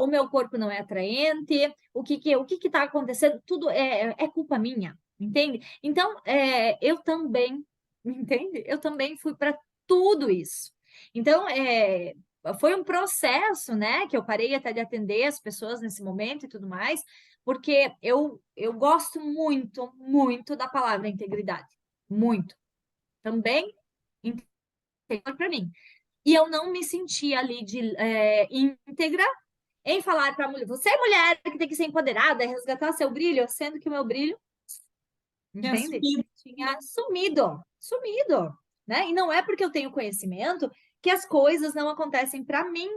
O meu corpo não é atraente. O que está acontecendo? Tudo é culpa minha, entende? Então, eu também, entende? Eu também fui para tudo isso. Então, foi um processo, né? Que eu parei até de atender as pessoas nesse momento e tudo mais, porque eu gosto muito, muito da palavra integridade. Muito. Também integridade para mim. E eu não me senti ali de íntegra em falar para a mulher, você é mulher que tem que ser empoderada, resgatar seu brilho, sendo que o meu brilho, Me entende? assumi. Tinha sumido, sumido, né? E não é porque eu tenho conhecimento que as coisas não acontecem para mim.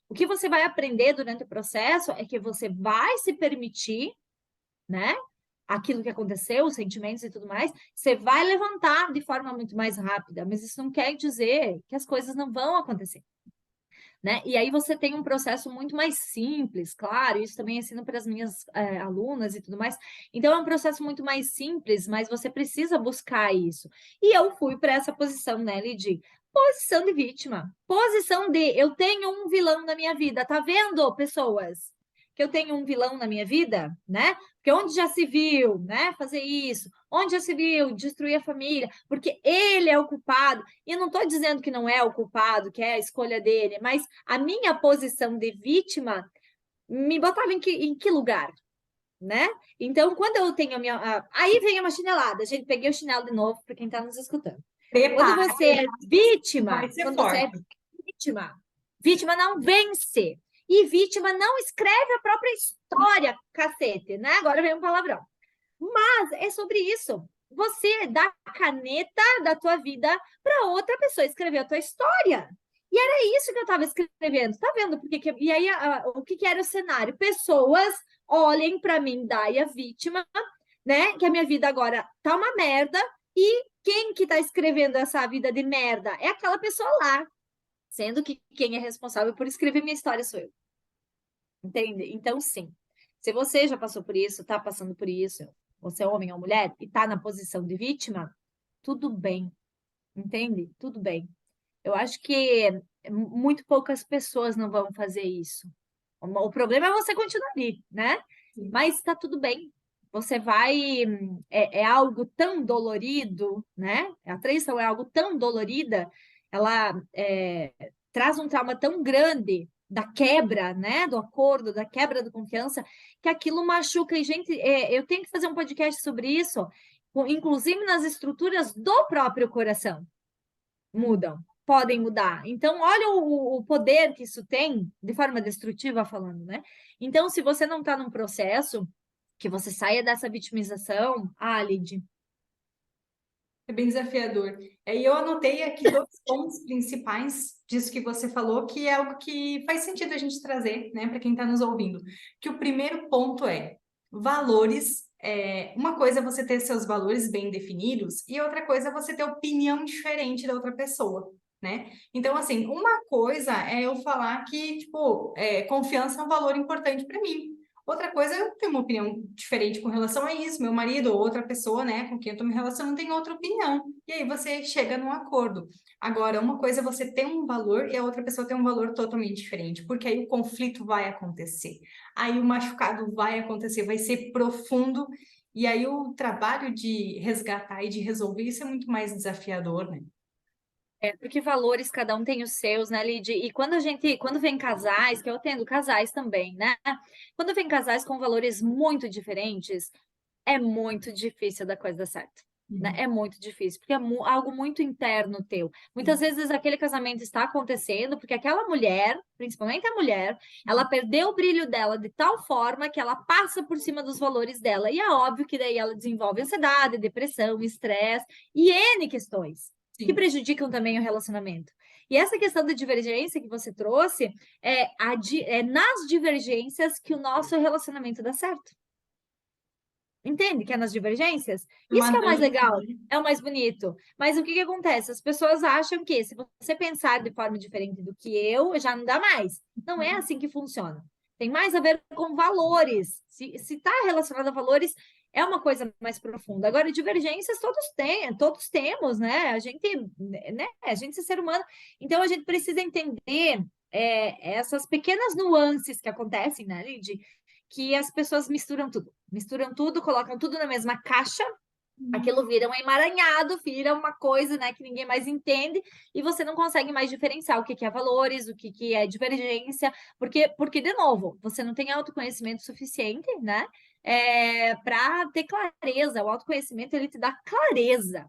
O que você vai aprender durante o processo é que você vai se permitir, né? Aquilo que aconteceu, os sentimentos e tudo mais, você vai levantar de forma muito mais rápida, mas isso não quer dizer que as coisas não vão acontecer, né? E aí você tem um processo muito mais simples, claro, isso também ensino para as minhas alunas e tudo mais. Então é um processo muito mais simples, mas você precisa buscar isso. E eu fui para essa posição, né, Lidy? Posição de vítima, posição de eu tenho um vilão na minha vida, tá vendo, pessoas? Que eu tenho um vilão na minha vida, né? Porque onde já se viu, né? Fazer isso, onde já se viu destruir a família, porque ele é o culpado. E eu não estou dizendo que não é o culpado, que é a escolha dele, mas a minha posição de vítima me botava em que lugar, né? Então, quando eu tenho a minha... Aí vem uma chinelada. Gente, peguei o chinelo de novo para quem está nos escutando. Quando Prepara, você é vai vítima, ser quando você é forte. vítima, vítima não vence. E vítima não escreve a própria história, cacete, né? Agora vem um palavrão. Mas é sobre isso. Você dá a caneta da tua vida para outra pessoa escrever a tua história. E era isso que eu estava escrevendo. Tá vendo? E aí, o que era o cenário? Pessoas olhem para mim, Daia, vítima, né? Que a minha vida agora tá uma merda. E quem que tá escrevendo essa vida de merda? É aquela pessoa lá. Sendo que quem é responsável por escrever minha história sou eu. Entende? Então, sim. Se você já passou por isso, está passando por isso, você é homem ou mulher, e está na posição de vítima, tudo bem. Entende? Tudo bem. Eu acho que muito poucas pessoas não vão fazer isso. O problema é você continuar ali, né? Sim. Mas está tudo bem. Você vai. É algo tão dolorido, né? A traição é algo tão dolorida, ela traz um trauma tão grande da quebra, né? Do acordo, da quebra da confiança, que aquilo machuca. E, gente, eu tenho que fazer um podcast sobre isso, inclusive nas estruturas do próprio coração mudam, podem mudar. Então, olha o poder que isso tem, de forma destrutiva falando, né? Então, se você não está num processo que você saia dessa vitimização, Lid, É bem desafiador. E eu anotei aqui dois pontos principais disso que você falou, que é algo que faz sentido a gente trazer, né, para quem está nos ouvindo. Que o primeiro ponto é valores. Uma coisa é você ter seus valores bem definidos e outra coisa é você ter opinião diferente da outra pessoa, né? Então, assim, uma coisa é eu falar que, tipo, confiança é um valor importante para mim. Outra coisa, eu tenho uma opinião diferente com relação a isso. Meu marido ou outra pessoa, né, com quem eu estou me relacionando, tem outra opinião. E aí você chega num acordo. Agora, uma coisa é você ter um valor e a outra pessoa tem um valor totalmente diferente, porque aí o conflito vai acontecer. Aí o machucado vai acontecer, vai ser profundo. E aí o trabalho de resgatar e de resolver isso é muito mais desafiador, né? porque valores cada um tem os seus, né, Lid? E quando vem casais, que eu atendo casais também, né? Quando vem casais com valores muito diferentes, é muito difícil da coisa dar certo. Né? Uhum. É muito difícil, porque é algo muito interno teu. Muitas Sim. vezes aquele casamento está acontecendo porque aquela mulher, principalmente a mulher, ela perdeu o brilho dela de tal forma que ela passa por cima dos valores dela. E é óbvio que daí ela desenvolve ansiedade, depressão, estresse e N questões que Sim. prejudicam também o relacionamento. E essa questão da divergência que você trouxe é nas divergências que o nosso relacionamento dá certo. Entende que é nas divergências? Isso Uma que é o mais dança, legal, né? é o mais bonito. Mas o que que acontece? As pessoas acham que se você pensar de forma diferente do que eu, já não dá mais. Não é assim que funciona. Tem mais a ver com valores. Se está relacionado a valores, é uma coisa mais profunda. Agora, divergências todos têm, todos temos, né? A gente é ser humano. Então, a gente precisa entender essas pequenas nuances que acontecem, né, Lid? Que as pessoas misturam tudo, colocam tudo na mesma caixa, aquilo vira um emaranhado, vira uma coisa, né, que ninguém mais entende e você não consegue mais diferenciar o que que é valores, o que que é divergência, porque de novo, você não tem autoconhecimento suficiente, né, para ter clareza. O autoconhecimento ele te dá clareza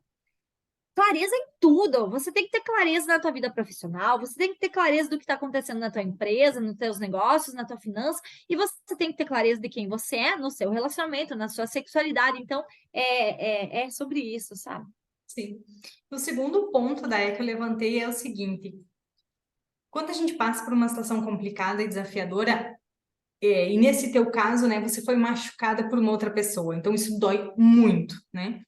em tudo. Você tem que ter clareza na tua vida profissional, você tem que ter clareza do que está acontecendo na tua empresa, nos teus negócios, na tua finança, e você tem que ter clareza de quem você é no seu relacionamento, na sua sexualidade. Então, é sobre isso, sabe? Sim. O segundo ponto que eu levantei é o seguinte: quando a gente passa por uma situação complicada e desafiadora, e nesse teu caso, né, você foi machucada por uma outra pessoa, então isso dói muito, né?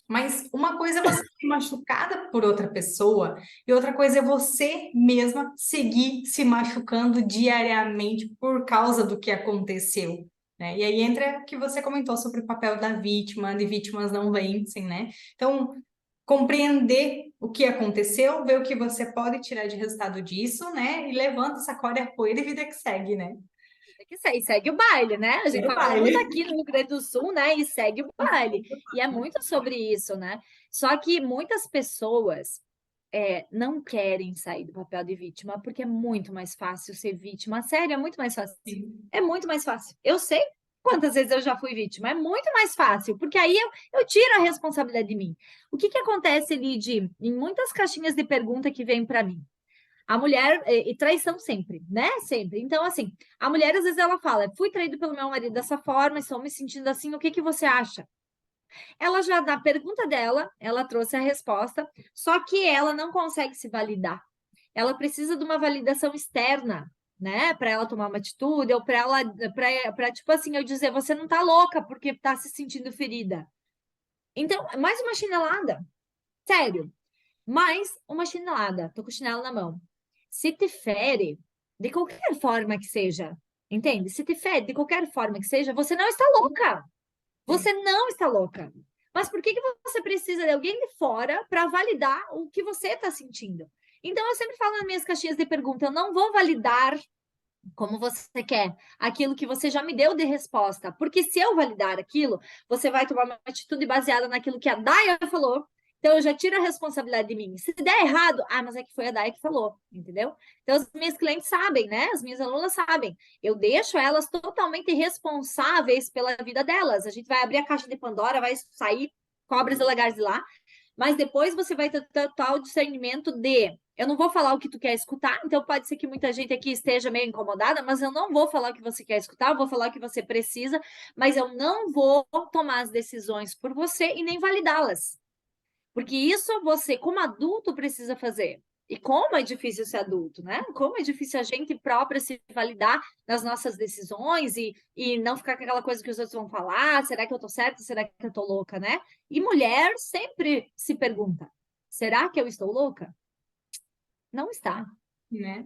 Mas uma coisa é você ser machucada por outra pessoa e outra coisa é você mesma seguir se machucando diariamente por causa do que aconteceu, né? E aí entra o que você comentou sobre o papel da vítima, de vítimas não vencem, né? Então, compreender o que aconteceu, ver o que você pode tirar de resultado disso, né? E levanta, sacode a poeira e vida que segue, né? Segue o baile, né? A gente Segue o falando baile. daqui no Rio Grande do Sul, né? E segue o baile. E é muito sobre isso, né? Só que muitas pessoas não querem sair do papel de vítima, porque é muito mais fácil ser vítima. Sério, é muito mais fácil. Sim. É muito mais fácil. Eu sei quantas vezes eu já fui vítima. É muito mais fácil, porque aí eu tiro a responsabilidade de mim. O que acontece, Lid, em muitas caixinhas de pergunta que vêm para mim? A mulher, e traição sempre, né? Sempre. Então, assim, a mulher, às vezes, ela fala: fui traído pelo meu marido dessa forma, estou me sentindo assim, o que você acha? Ela já, na pergunta dela, ela trouxe a resposta, só que ela não consegue se validar. Ela precisa de uma validação externa, né? Para ela tomar uma atitude, ou para ela, para tipo assim, eu dizer, você não tá louca porque tá se sentindo ferida. Então, mais uma chinelada. Sério, mais uma chinelada. Tô com o chinelo na mão. Se te fere, de qualquer forma que seja, entende? Se te fere de qualquer forma que seja, você não está louca. Você não está louca. Mas por que você precisa de alguém de fora para validar o que você está sentindo? Então, eu sempre falo nas minhas caixinhas de pergunta, eu não vou validar como você quer, aquilo que você já me deu de resposta. Porque se eu validar aquilo, você vai tomar uma atitude baseada naquilo que a Daya falou. Então, eu já tiro a responsabilidade de mim. Se der errado, mas é que foi a Daya que falou, entendeu? Então, as minhas clientes sabem, né? As minhas alunas sabem. Eu deixo elas totalmente responsáveis pela vida delas. A gente vai abrir a caixa de Pandora, vai sair cobras e lagares de lá, mas depois você vai ter total discernimento de eu não vou falar o que tu quer escutar, então pode ser que muita gente aqui esteja meio incomodada, mas eu não vou falar o que você quer escutar, eu vou falar o que você precisa, mas eu não vou tomar as decisões por você e nem validá-las. Porque isso você, como adulto, precisa fazer. E como é difícil ser adulto, né? Como é difícil a gente própria se validar nas nossas decisões e não ficar com aquela coisa que os outros vão falar, será que eu tô certa, será que eu tô louca, né? E mulher sempre se pergunta, será que eu estou louca? Não está. Né?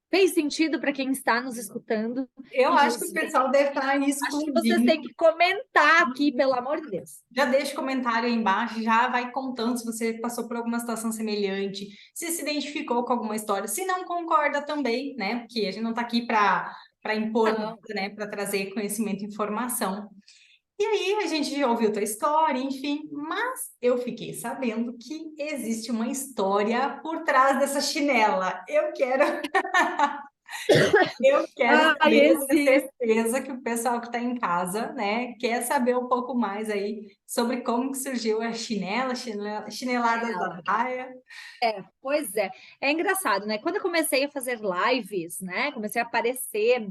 Fez sentido para quem está nos escutando? Eu E acho que o pessoal deve estar acho que vocês têm explodindo. que comentar aqui, pelo amor de Deus. Já deixa o comentário aí embaixo, já vai contando se você passou por alguma situação semelhante, se identificou com alguma história, se não concorda também, né? Porque a gente não está aqui para impor nada, Não. né? Para trazer conhecimento e informação. E aí a gente já ouviu tua história, enfim, mas eu fiquei sabendo que existe uma história por trás dessa chinela. Eu quero Ai, saber, eu tenho existe. certeza que o pessoal que está em casa, né, quer saber um pouco mais aí sobre como que surgiu a chineladas da Daia. Pois é. É engraçado, né? Quando eu comecei a fazer lives, né? Comecei a aparecer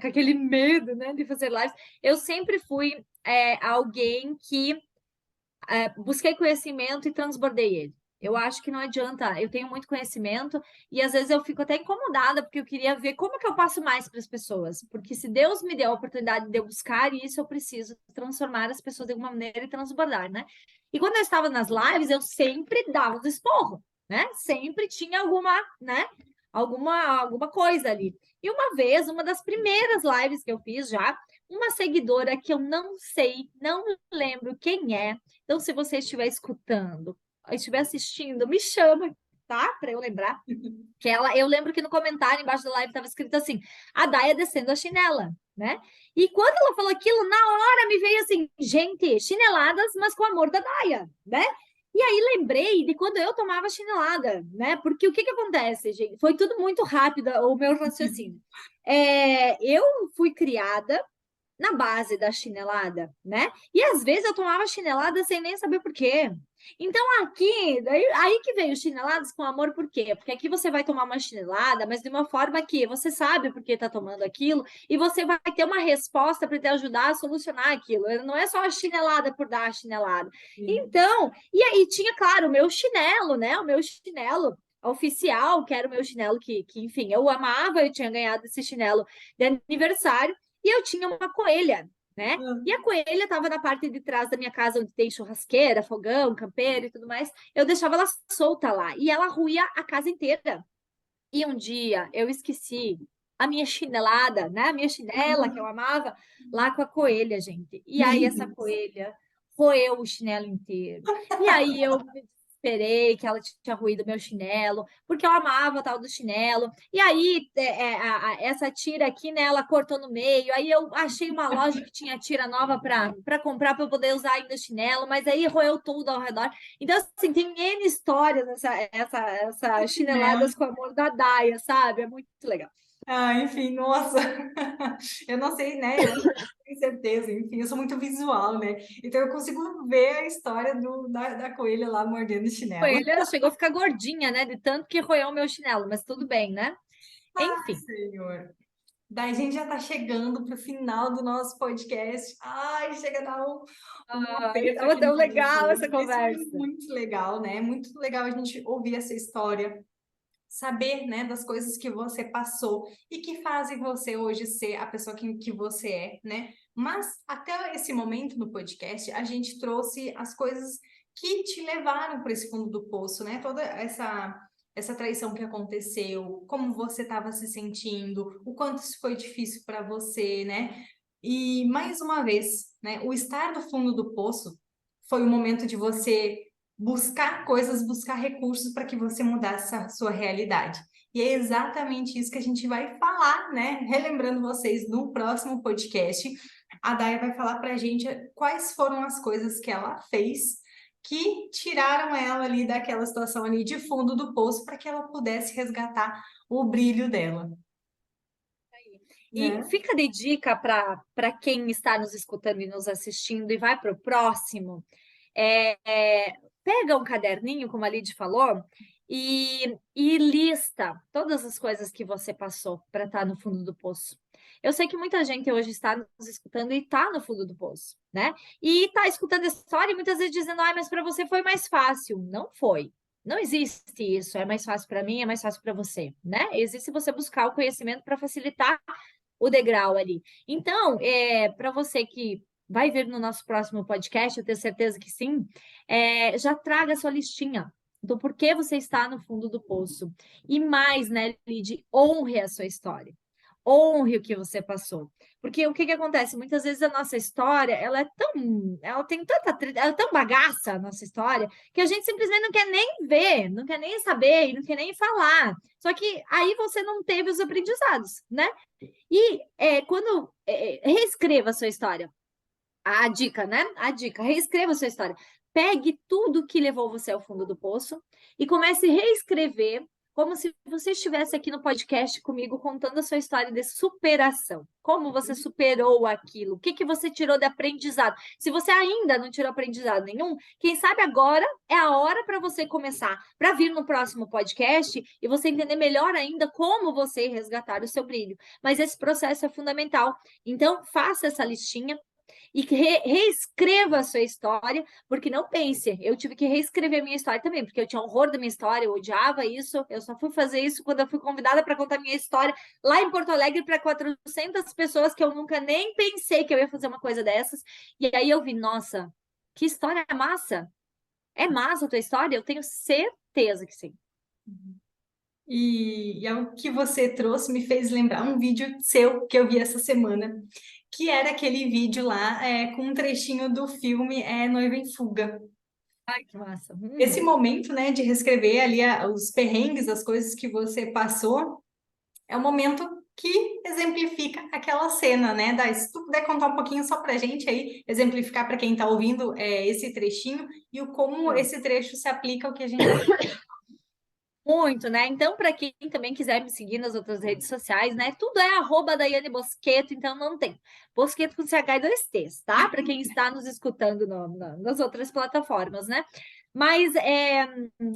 com aquele medo, né, de fazer lives, eu sempre fui alguém que busquei conhecimento e transbordei ele. Eu acho que não adianta, eu tenho muito conhecimento e às vezes eu fico até incomodada porque eu queria ver como que eu passo mais para as pessoas. Porque se Deus me deu a oportunidade de eu buscar isso, eu preciso transformar as pessoas de alguma maneira e transbordar, né? E quando eu estava nas lives, eu sempre dava os esporros, né? Sempre tinha alguma, né? Alguma coisa ali. E uma vez, uma das primeiras lives que eu fiz já, uma seguidora que eu não sei, não lembro quem é. Então, se você estiver escutando, estiver assistindo, me chama, tá? Para eu lembrar. Que ela, eu lembro que no comentário embaixo da live estava escrito assim: a Daia descendo a chinela, né? E quando ela falou aquilo, na hora me veio assim, gente, chineladas, mas com o amor da Daia, né? E aí lembrei de quando eu tomava chinelada, né? Porque o que acontece, gente? Foi tudo muito rápido o meu raciocínio. Eu fui criada na base da chinelada, né? E às vezes eu tomava chinelada sem nem saber por quê. Então aqui, aí que veio chineladas com amor, por quê? Porque aqui você vai tomar uma chinelada, mas de uma forma que você sabe por que está tomando aquilo e você vai ter uma resposta para te ajudar a solucionar aquilo. Não é só a chinelada por dar a chinelada. Sim. Então, e aí tinha, claro, o meu chinelo, né? O meu chinelo oficial, que era o meu chinelo que enfim, eu amava, eu tinha ganhado esse chinelo de aniversário. E eu tinha uma coelha, né? E a coelha estava na parte de trás da minha casa, onde tem churrasqueira, fogão, campeiro e tudo mais. Eu deixava ela solta lá e ela ruía a casa inteira. E um dia eu esqueci a minha chinelada, né? A minha chinela que eu amava, lá com a coelha, gente. E aí Meu essa Deus. coelha roeu o chinelo inteiro. E aí eu me esperei que ela tinha ruído meu chinelo, porque eu amava o tal do chinelo. E aí, essa tira aqui, né, ela cortou no meio. Aí eu achei uma loja que tinha tira nova para comprar para eu poder usar ainda o chinelo, mas aí roeu tudo ao redor. Então, assim, tem N histórias essa chineladas com amor da Daia, sabe? É muito legal. Ah, enfim, nossa, eu não sei, né? Eu não tenho certeza, enfim, eu sou muito visual, né? Então eu consigo ver a história da coelha lá mordendo o chinelo. Ele chegou a ficar gordinha, né? De tanto que roeu o meu chinelo, mas tudo bem, né? Ai, Enfim. Senhor. Daí a gente já está chegando para o final do nosso podcast. Ai, chega a dar um Ai, aperto tava aqui no tão legal coração. essa Isso foi conversa. muito legal, né? Muito legal a gente ouvir essa história, saber, né, das coisas que você passou e que fazem você hoje ser a pessoa que você é, né? Mas até esse momento no podcast, a gente trouxe as coisas que te levaram para esse fundo do poço, né? Toda essa traição que aconteceu, como você estava se sentindo, o quanto isso foi difícil para você, né? E mais uma vez, né, o estar no fundo do poço foi o momento de você buscar coisas, buscar recursos para que você mudasse a sua realidade. E é exatamente isso que a gente vai falar, né? Relembrando vocês no próximo podcast, a Daya vai falar para a gente quais foram as coisas que ela fez que tiraram ela ali daquela situação ali de fundo do poço para que ela pudesse resgatar o brilho dela, E né? fica de dica para quem está nos escutando e nos assistindo e vai para o próximo. Pega um caderninho, como a Lid falou, e lista todas as coisas que você passou para estar no fundo do poço. Eu sei que muita gente hoje está nos escutando e está no fundo do poço, né? E está escutando a história e muitas vezes dizendo, mas para você foi mais fácil. Não foi. Não existe isso, é mais fácil para mim, é mais fácil para você, né? Existe você buscar o conhecimento para facilitar o degrau ali. Então, para você que vai vir no nosso próximo podcast, eu tenho certeza que sim, já traga a sua listinha do porquê você está no fundo do poço. E mais, né, Lid, honre a sua história. Honre o que você passou. Porque o que que acontece? Muitas vezes a nossa história, ela tem ela é tão bagaça, a nossa história, que a gente simplesmente não quer nem ver, não quer nem saber, e não quer nem falar. Só que aí você não teve os aprendizados, né? E quando reescreva a sua história, a dica, né? A dica, reescreva a sua história. Pegue tudo que levou você ao fundo do poço e comece a reescrever como se você estivesse aqui no podcast comigo contando a sua história de superação. Como você superou aquilo? O que que você tirou de aprendizado? Se você ainda não tirou aprendizado nenhum, quem sabe agora é a hora para você começar, para vir no próximo podcast e você entender melhor ainda como você resgatar o seu brilho. Mas esse processo é fundamental. Então, faça essa listinha, e reescreva a sua história, porque não pense, eu tive que reescrever minha história também, porque eu tinha horror da minha história, eu odiava isso, eu só fui fazer isso quando eu fui convidada para contar minha história lá em Porto Alegre para 400 pessoas que eu nunca nem pensei que eu ia fazer uma coisa dessas, e aí eu vi, nossa, que história massa! É massa a tua história? Eu tenho certeza que sim. E o que você trouxe me fez lembrar um vídeo seu que eu vi essa semana, que era aquele vídeo lá com um trechinho do filme Noiva em Fuga. Ai, que massa. Esse momento, né, de reescrever ali os perrengues, as coisas que você passou, é o momento que exemplifica aquela cena, né? Se tu puder contar um pouquinho só pra gente aí, exemplificar para quem tá ouvindo esse trechinho e o como Hum. esse trecho se aplica ao que a gente tá. Muito, né? Então, para quem também quiser me seguir nas outras redes sociais, né? Tudo é @Daiane Bosqueto, então não tem. Bosqueto com CH e 2 T's, tá? Para quem está nos escutando nas outras plataformas, né? Mas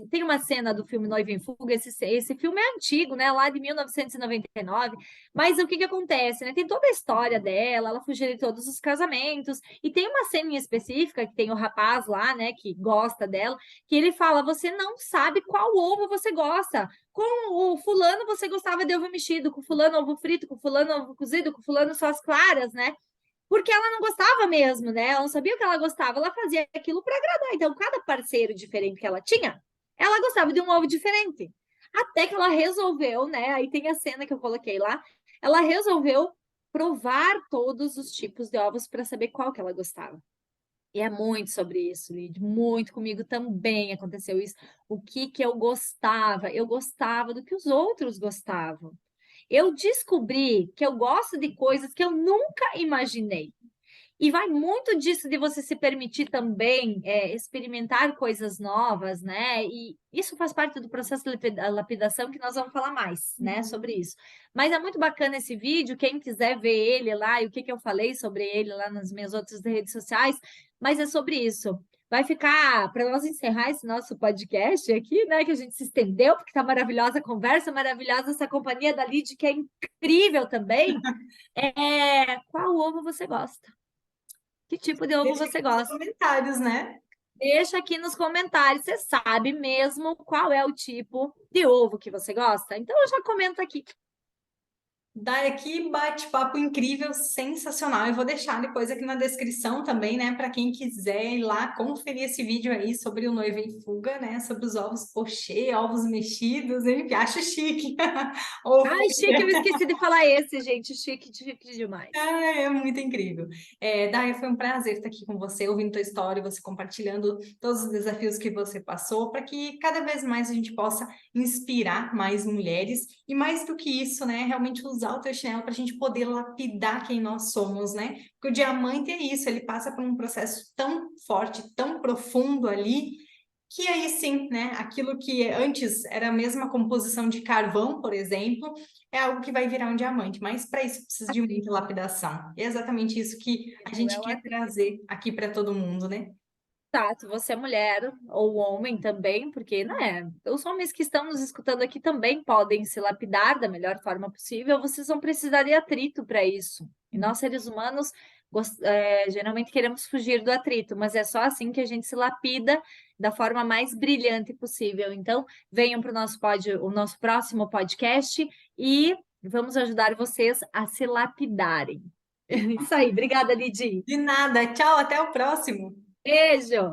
tem uma cena do filme Noiva em Fuga, esse filme é antigo, né? Lá de 1999. Mas o que que acontece, né? Tem toda a história dela, ela fugiu de todos os casamentos. E tem uma cena em específica que tem o rapaz lá, né? Que gosta dela, que ele fala: você não sabe qual ovo você gosta. Com o fulano você gostava de ovo mexido, com o fulano ovo frito, com o fulano ovo cozido, com o fulano só as claras, né? Porque ela não gostava mesmo, né? Ela não sabia o que ela gostava, ela fazia aquilo para agradar. Então, cada parceiro diferente que ela tinha, ela gostava de um ovo diferente. Até que ela resolveu, né? Aí tem a cena que eu coloquei lá. Ela resolveu provar todos os tipos de ovos para saber qual que ela gostava. E é muito sobre isso, Lid, muito comigo também aconteceu isso. O que que eu gostava? Eu gostava do que os outros gostavam. Eu descobri que eu gosto de coisas que eu nunca imaginei. E vai muito disso de você se permitir também experimentar coisas novas, né? E isso faz parte do processo de lapidação que nós vamos falar mais, né, sobre Uhum. isso. Mas é muito bacana esse vídeo, quem quiser ver ele lá e o que que eu falei sobre ele lá nas minhas outras redes sociais, mas é sobre isso. Vai ficar, para nós encerrar esse nosso podcast aqui, né, que a gente se estendeu, porque tá maravilhosa a conversa, maravilhosa essa companhia da Lid, que é incrível também. Qual ovo você gosta? Que tipo de ovo Deixa aqui você nos gosta? comentários, né? Deixa aqui nos comentários. Você sabe mesmo qual é o tipo de ovo que você gosta? Então, já comenta aqui. Dai, aqui bate-papo incrível, sensacional. Eu vou deixar depois aqui na descrição também, né, para quem quiser ir lá conferir esse vídeo aí sobre o noivo em fuga, né, sobre os ovos pochê, ovos mexidos, enfim, acho chique. Ovo. Ai, chique, eu esqueci de falar esse, gente. Chique, chique demais. É muito incrível. Dai, foi um prazer estar aqui com você, ouvindo tua história, você compartilhando todos os desafios que você passou, para que cada vez mais a gente possa inspirar mais mulheres e mais do que isso, né, realmente usar o teu chinelo para a gente poder lapidar quem nós somos, né? Porque o diamante é isso, ele passa por um processo tão forte, tão profundo ali, que aí sim, né, aquilo que antes era a mesma composição de carvão, por exemplo, é algo que vai virar um diamante, mas para isso precisa de muita lapidação. E é exatamente isso que a gente É o quer atrito. trazer aqui para todo mundo, né? Exato, você é mulher ou homem também, porque, né, os homens que estão nos escutando aqui também podem se lapidar da melhor forma possível, vocês vão precisar de atrito para isso. E nós, seres humanos, geralmente queremos fugir do atrito, mas é só assim que a gente se lapida da forma mais brilhante possível. Então, venham para o nosso próximo podcast e vamos ajudar vocês a se lapidarem. Isso aí, obrigada, Lidi. De nada, tchau, até o próximo. Beijo!